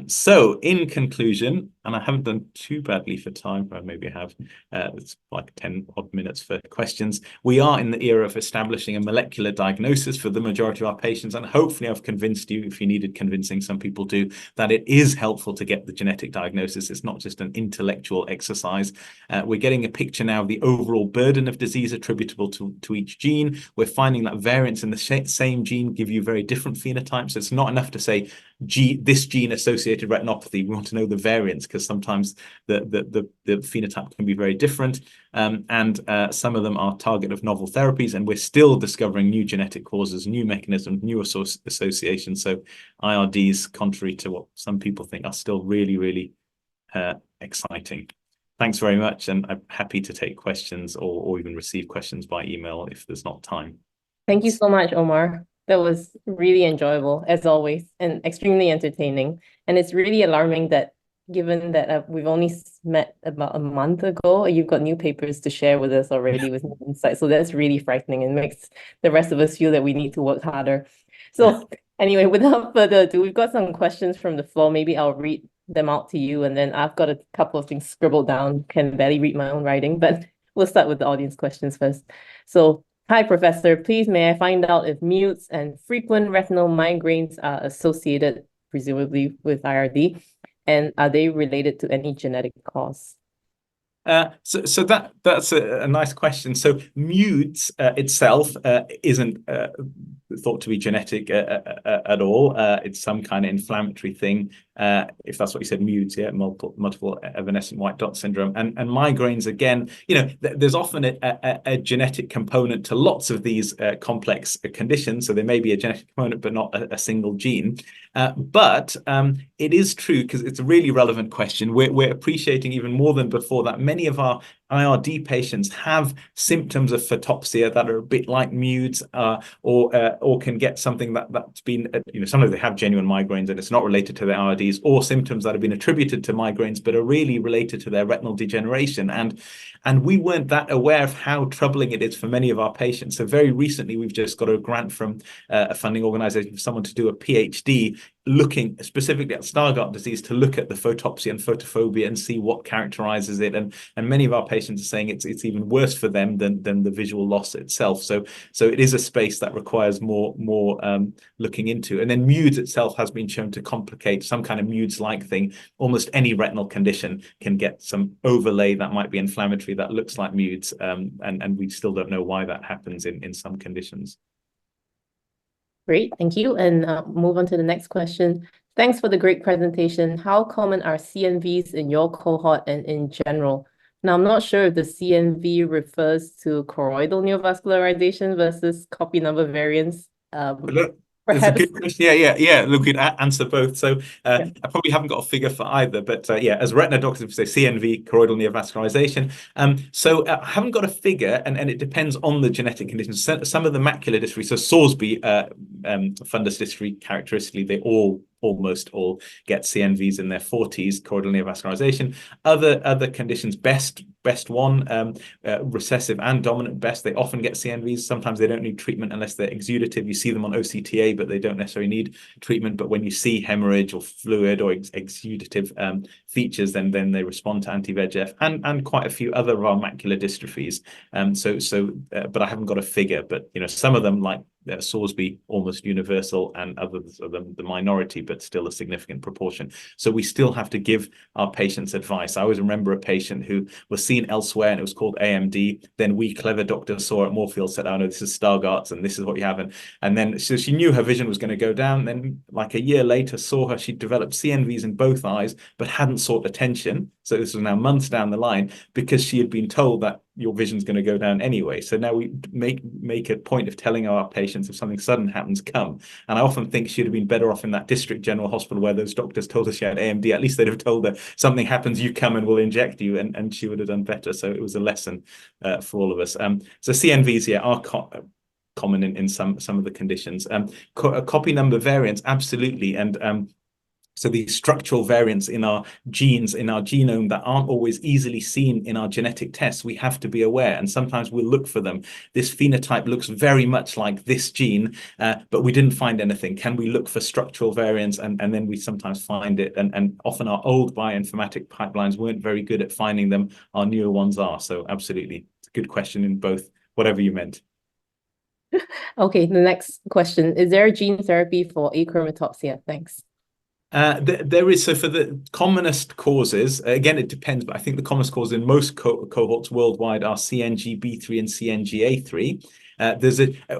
So in conclusion, and I haven't done too badly for time, but maybe I have, it's like 10 odd minutes for questions. We are in the era of establishing a molecular diagnosis for the majority of our patients, and hopefully I've convinced you, if you needed convincing, some people do, that it is helpful to get the genetic diagnosis. It's not just an intellectual exercise. We're getting a picture now of the overall burden of disease attributable to each gene. We're finding that variants in the same gene give you very different phenotypes. It's not enough to say, this gene associated retinopathy. We want to know the variants, because sometimes the phenotype can be very different, and some of them are target of novel therapies, and we're still discovering new genetic causes, new mechanisms, new associations. So IRDs, contrary to what some people think, are still really, really exciting. Thanks very much, and I'm happy to take questions or even receive questions by email if there's not time. Thank you so much, Omar. That was really enjoyable, as always, and extremely entertaining. And it's really alarming that, given that we've only met about a month ago, you've got new papers to share with us already with new insights. So that's really frightening, and makes the rest of us feel that we need to work harder. So Anyway, without further ado, we've got some questions from the floor. Maybe I'll read them out to you, and then I've got a couple of things scribbled down. Can barely read my own writing, but we'll start with the audience questions first. So, hi, Professor. Please, may I find out if mutes and frequent retinal migraines are associated, presumably, with IRD, and are they related to any genetic cause? So that's a nice question. So mutes itself isn't thought to be genetic at all. It's some kind of inflammatory thing. If that's what you said, mutes, yeah, multiple evanescent white dot syndrome, and migraines again. There's often a genetic component to lots of these complex conditions. So there may be a genetic component, but not a single gene. But it is true, because it's a really relevant question. We're appreciating even more than before that many of our IRD patients have symptoms of photopsia that are a bit like mutes, or can get something that's been, sometimes they have genuine migraines and it's not related to their IRDs, or symptoms that have been attributed to migraines but are really related to their retinal degeneration. And we weren't that aware of how troubling it is for many of our patients. So very recently, we've just got a grant from a funding organization for someone to do a PhD looking specifically at Stargardt disease, to look at the photopsia and photophobia and see what characterizes it. And many of our patients are saying it's even worse for them than the visual loss itself. So it is a space that requires more looking into. And then MUDES itself has been shown to complicate some kind of MUDES-like thing. Almost any retinal condition can get some overlay that might be inflammatory that looks like MUDES, and we still don't know why that happens in some conditions. Great, thank you. And move on to the next question. Thanks for the great presentation. How common are CNVs in your cohort and in general? Now, I'm not sure if the CNV refers to choroidal neovascularization versus copy number variants. That's a good question. Yeah. Look, we'd answer both. So I probably haven't got a figure for either, but as retina doctors, we say CNV, choroidal neovascularization. So I haven't got a figure, and it depends on the genetic conditions. Some of the macular dystrophy, so Sorsby fundus dystrophy, characteristically, they almost all get CNVs in their 40s, choroidal neovascularization. Other conditions, best one, recessive and dominant best, they often get CNVs. Sometimes they don't need treatment unless they're exudative. You see them on OCTA, but they don't necessarily need treatment. But when you see hemorrhage or fluid or exudative features, then they respond to anti-VEGF, and quite a few other of our macular dystrophies. But I haven't got a figure. But some of them, like Sorsby, almost universal, and others are the minority, but still a significant proportion. So we still have to give our patients advice. I always remember a patient who was seen elsewhere and it was called AMD. Then we clever doctors saw at Moorfield, said, "Oh no, this is Stargardt's and this is what you have." And then so she knew her vision was going to go down. Then like a year later, saw her, she developed CNVs in both eyes, but hadn't sought attention. So this was now months down the line, because she had been told that your vision's going to go down anyway. So now we make a point of telling our patients, if something sudden happens, come. And I often think she'd have been better off in that district general hospital where those doctors told her she had AMD. At least they'd have told her, something happens, you come and we'll inject you, and she would have done better. So it was a lesson for all of us. So CNVs, are common in some of the conditions. Copy number variants, absolutely. And so these structural variants in our genes, in our genome, that aren't always easily seen in our genetic tests, we have to be aware. And sometimes we'll look for them. This phenotype looks very much like this gene, but we didn't find anything. Can we look for structural variants? And then we sometimes find it. And often our old bioinformatic pipelines weren't very good at finding them. Our newer ones are. So absolutely, it's a good question in both, whatever you meant. Okay, the next question. Is there a gene therapy for achromatopsia? Thanks. There is. So for the commonest causes, again, it depends, but I think the commonest cause in most cohorts worldwide are CNGB3 and CNGA3.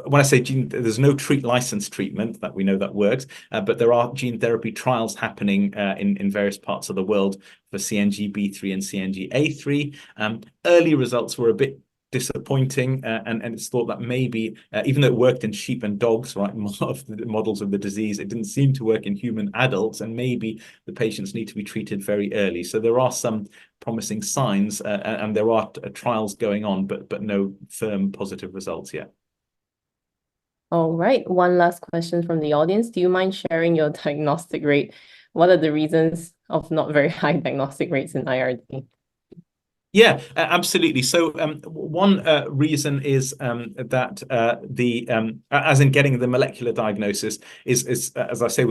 When I say gene, there's no licensed treatment that we know that works, but there are gene therapy trials happening in various parts of the world for CNGB3 and CNGA3. Early results were a bit disappointing, and it's thought that maybe even though it worked in sheep and dogs, right, models of the disease, it didn't seem to work in human adults, and maybe the patients need to be treated very early. So there are some promising signs, and there are trials going on, but no firm positive results yet. All right, one last question from the audience. Do you mind sharing your diagnostic rate? What are the reasons of not very high diagnostic rates in IRD? Yeah, absolutely. So one reason is that as in getting the molecular diagnosis is as I say,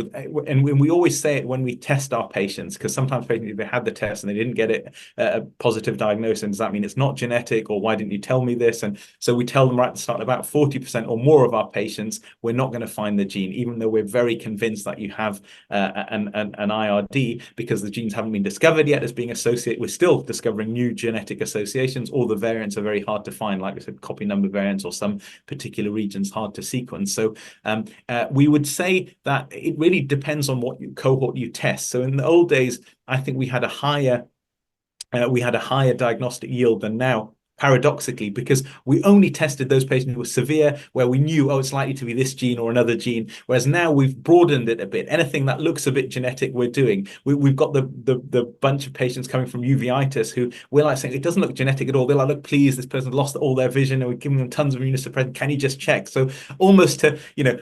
and we always say it when we test our patients, because sometimes patients, they had the test and they didn't get it a positive diagnosis. And does that mean it's not genetic, or why didn't you tell me this? And so we tell them right at the start, about 40% or more of our patients, we're not going to find the gene, even though we're very convinced that you have an IRD, because the genes haven't been discovered yet as being associated. We're still discovering new genetic associations. All the variants are very hard to find, like I said, copy number variants, or some particular regions hard to sequence. So we would say that it really depends on what cohort you test. So in the old days, I think we had a higher diagnostic yield than now, paradoxically, because we only tested those patients who were severe, where we knew, oh, it's likely to be this gene or another gene. Whereas now we've broadened it a bit. Anything that looks a bit genetic, we're doing. We've got the bunch of patients coming from uveitis who we're like saying it doesn't look genetic at all. They're like, look, please, this person's lost all their vision, and we're giving them tons of immunosuppressant. Can you just check? So almost to,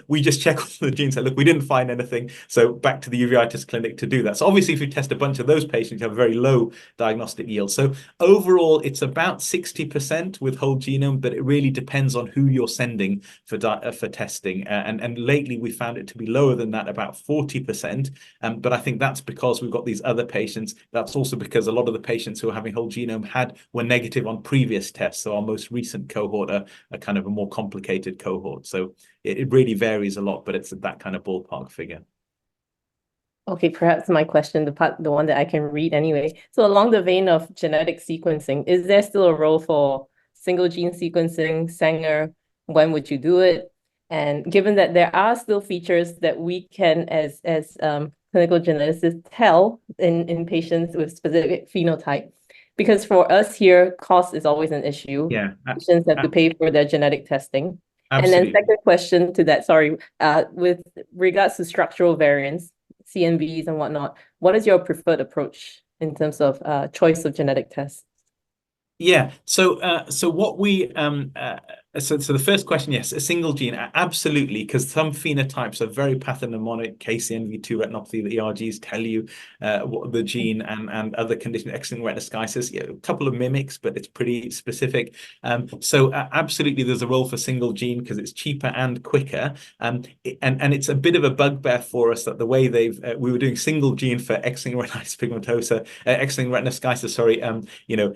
we just check all the genes. Say, look, we didn't find anything. So back to the uveitis clinic to do that. So obviously, if you test a bunch of those patients, you have a very low diagnostic yield. So overall, it's about 60% with whole genome, but it really depends on who you're sending for testing. And lately, we found it to be lower than that, about 40%. But I think that's because we've got these other patients. That's also because a lot of the patients who are having whole genome were negative on previous tests. So our most recent cohort are kind of a more complicated cohort. So it really varies a lot, but it's that kind of ballpark figure. Okay, perhaps my question, the one that I can read anyway. So along the vein of genetic sequencing, is there still a role for single gene sequencing, Sanger? When would you do it? And given that there are still features that we can, as clinical geneticists, tell in patients with specific phenotype, because for us here, cost is always an issue. Yeah, Patients have to pay for their genetic testing. absolutely. And then second question to that, sorry, with regards to structural variants, CNVs and whatnot, what is your preferred approach in terms of choice of genetic tests? Yeah. So what we so the first question, yes, a single gene, absolutely, because some phenotypes are very pathognomonic. KCNV2 retinopathy, the IRDs tell you what the gene, and other conditions, X-linked retinoschisis. Yeah, a couple of mimics, but it's pretty specific. So absolutely, there's a role for single gene because it's cheaper and quicker. And it's a bit of a bugbear for us that the way we were doing single gene for X-linked retinitis pigmentosa, X-linked retinoschisis, sorry,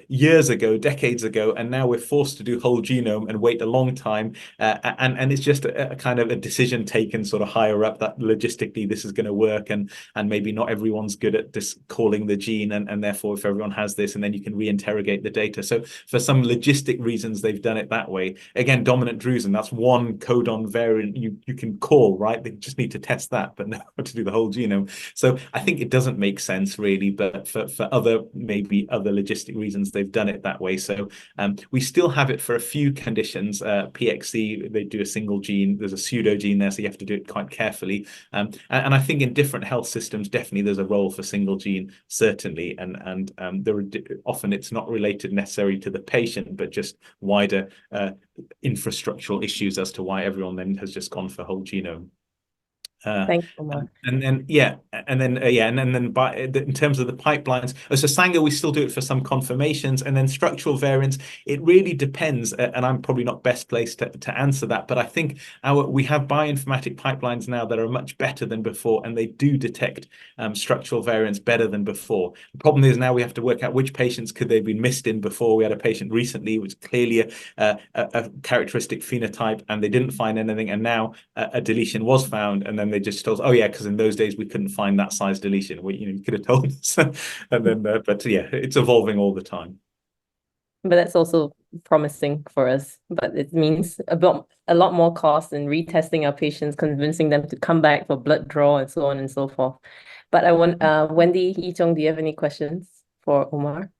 years ago, decades ago, and now we're forced to do whole genome and wait a long time, and it's just a kind of a decision taken sort of higher up that logistically this is going to work, and maybe not everyone's good at this calling the gene, and therefore if everyone has this, and then you can reinterrogate the data. So for some logistic reasons they've done it that way. Again, dominant drusen, that's one codon variant you can call, right? They just need to test that, but no, to do the whole genome. So I think it doesn't make sense really, but for maybe other logistic reasons they've done it that way. So we still have it for a few conditions. PXE, they do a single gene. There's a pseudo gene there, so you have to do it quite carefully. And I think in different health systems, definitely there's a role for single gene, certainly. And often it's not related necessarily to the patient, but just wider infrastructural issues as to why everyone then has just gone for whole genome. Thanks so much. And then by in terms of the pipelines, so Sanger, we still do it for some confirmations, and then structural variants, it really depends, and I'm probably not best placed to answer that, but I think we have bioinformatic pipelines now that are much better than before, and they do detect structural variants better than before. The problem is now we have to work out which patients could they have been missed in before. We had a patient recently which was clearly a characteristic phenotype, and they didn't find anything, and now a deletion was found, and then they just told us, oh yeah, because in those days we couldn't find that size deletion. You could have told us. And then, but yeah, it's evolving all the time. But that's also promising for us. But it means a lot more cost in retesting our patients, convincing them to come back for blood draw and so on and so forth. But I want Wendy, Yi-Chong, do you have any questions for Omar?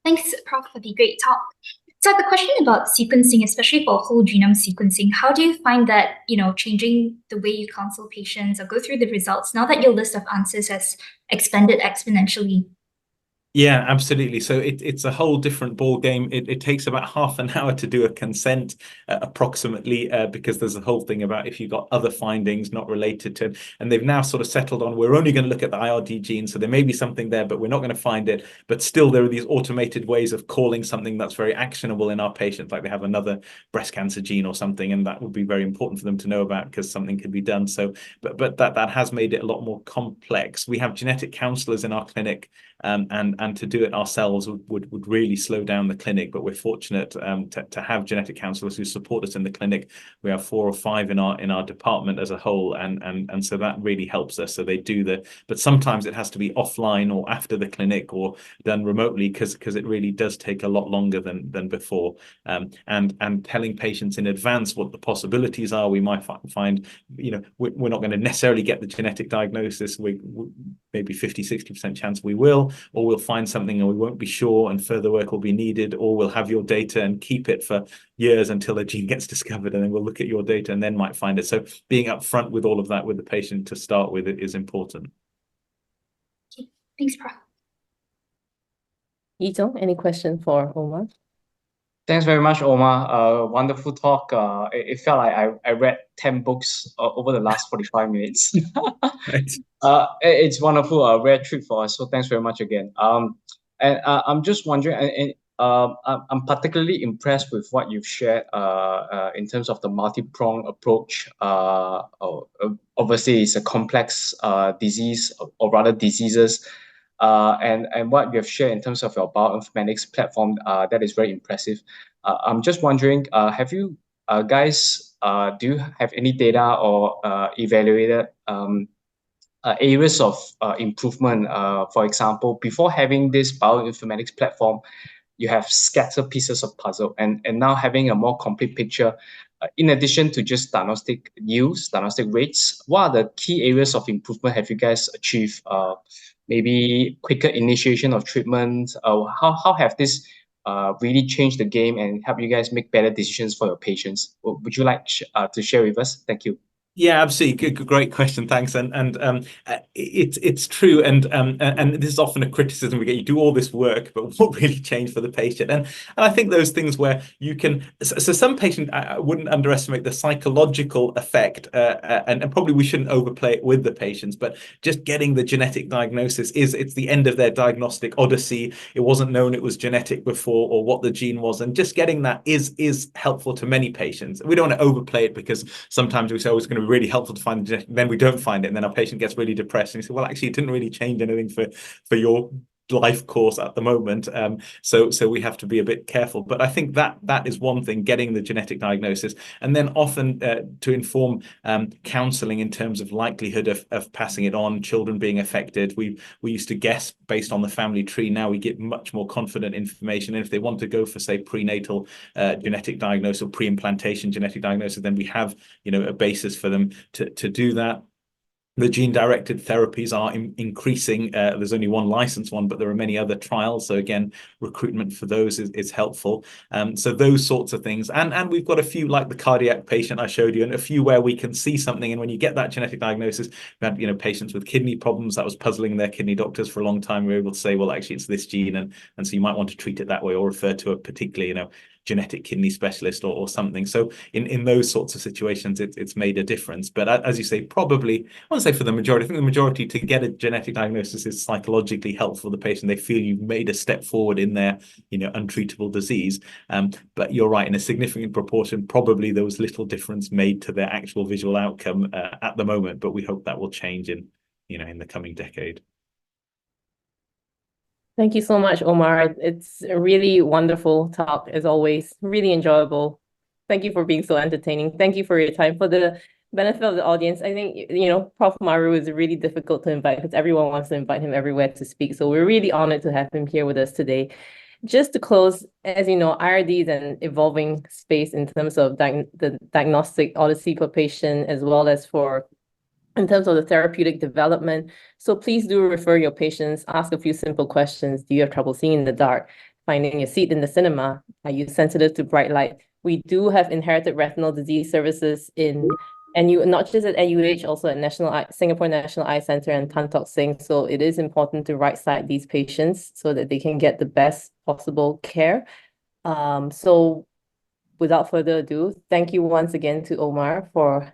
Thanks, Prof, for the great talk. So I have a question about sequencing, especially for whole genome sequencing. How do you find that, changing the way you counsel patients or go through the results now that your list of answers has expanded exponentially? Yeah, absolutely. So it's a whole different ball game. It takes about half an hour to do a consent, approximately, because there's a whole thing about if you've got other findings not related to, and they've now sort of settled on we're only going to look at the IRD gene, so there may be something there, but we're not going to find it. But still, there are these automated ways of calling something that's very actionable in our patients, like they have another breast cancer gene or something, and that would be very important for them to know about because something could be done. So, but that has made it a lot more complex. We have genetic counselors in our clinic. And to do it ourselves would really slow down the clinic. But we're fortunate to have genetic counselors who support us in the clinic. We have 4 or 5 in our department as a whole, and so that really helps us. So they do but sometimes it has to be offline or after the clinic or done remotely because it really does take a lot longer than before. And telling patients in advance what the possibilities are, we might find, we're not going to necessarily get the genetic diagnosis. We maybe 50-60% chance we will, or we'll find something and we won't be sure and further work will be needed, or we'll have your data and keep it for years until a gene gets discovered, and then we'll look at your data and then might find it. So being upfront with all of that with the patient to start with is important. Okay. Thanks, Prof. Ito, any question for Omar? Thanks very much, Omar. Wonderful talk. It felt like I read 10 books over the last 45 minutes. Right. It's wonderful, a rare treat for us. So thanks very much again. And I'm just wondering, I'm particularly impressed with what you've shared in terms of the multi-pronged approach. Obviously, it's a complex disease, or rather diseases. And what you have shared in terms of your bioinformatics platform, that is very impressive. I'm just wondering, have you guys, do you have any data or evaluated areas of improvement? For example, before having this bioinformatics platform, you have scattered pieces of puzzle, and now having a more complete picture, in addition to just diagnostic use, diagnostic rates, what are the key areas of improvement have you guys achieved? Maybe quicker initiation of treatment. How have this really changed the game and help you guys make better decisions for your patients? Would you like to share with us? Thank you. Yeah, absolutely. Great question. Thanks. And it's true. And this is often a criticism we get. You do all this work, but what really changed for the patient? And I think those things where you can. So some patient, I wouldn't underestimate the psychological effect, and probably we shouldn't overplay it with the patients. But just getting the genetic diagnosis it's the end of their diagnostic odyssey. It wasn't known it was genetic before, or what the gene was, and just getting that is helpful to many patients. We don't want to overplay it because sometimes we say, oh, it's going to be really helpful to find the genetic, then we don't find it, and then our patient gets really depressed, and you say, well, actually, it didn't really change anything for your life course at the moment. So we have to be a bit careful. But I think that is one thing, getting the genetic diagnosis, and then often to inform counselling in terms of likelihood of passing it on, children being affected. We used to guess based on the family tree. Now we get much more confident information. And if they want to go for, say, prenatal genetic diagnosis or pre-implantation genetic diagnosis, then we have a basis for them to do that. The gene-directed therapies are increasing. There's only one licensed one, but there are many other trials. So again, recruitment for those is helpful. So those sorts of things. And we've got a few, like the cardiac patient I showed you, and a few where we can see something. And when you get that genetic diagnosis, we had patients with kidney problems that was puzzling their kidney doctors for a long time. We were able to say, well, actually, it's this gene, and so you might want to treat it that way, or refer to a particular, genetic kidney specialist or something. So in those sorts of situations, it's made a difference. But as you say, probably, I won't say for the majority, I think the majority, to get a genetic diagnosis is psychologically helpful for the patient. They feel you've made a step forward in their, untreatable disease. But you're right, in a significant proportion, probably there was little difference made to their actual visual outcome at the moment. But we hope that will change in the coming decade. Thank you so much, Omar. It's a really wonderful talk, as always, really enjoyable. Thank you for being so entertaining. Thank you for your time. For the benefit of the audience, I think, Prof. Maru is really difficult to invite because everyone wants to invite him everywhere to speak. So we're really honored to have him here with us today. Just to close, as you know, IRD is an evolving space in terms of the diagnostic odyssey for patient, as well as in terms of the therapeutic development. So please do refer your patients, ask a few simple questions. Do you have trouble seeing in the dark? Finding your seat in the cinema? Are you sensitive to bright light? We do have inherited retinal disease services in And you not just at NUH, also at Singapore National Eye Center and Tan Tock Seng. So it is important to right-side these patients so that they can get the best possible care. So without further ado, thank you once again to Omar for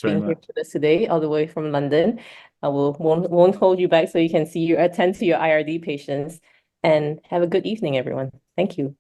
being here with us today, all the way from London. I won't hold you back so you can attend to your IRD patients, and have a good evening, everyone. Thank you.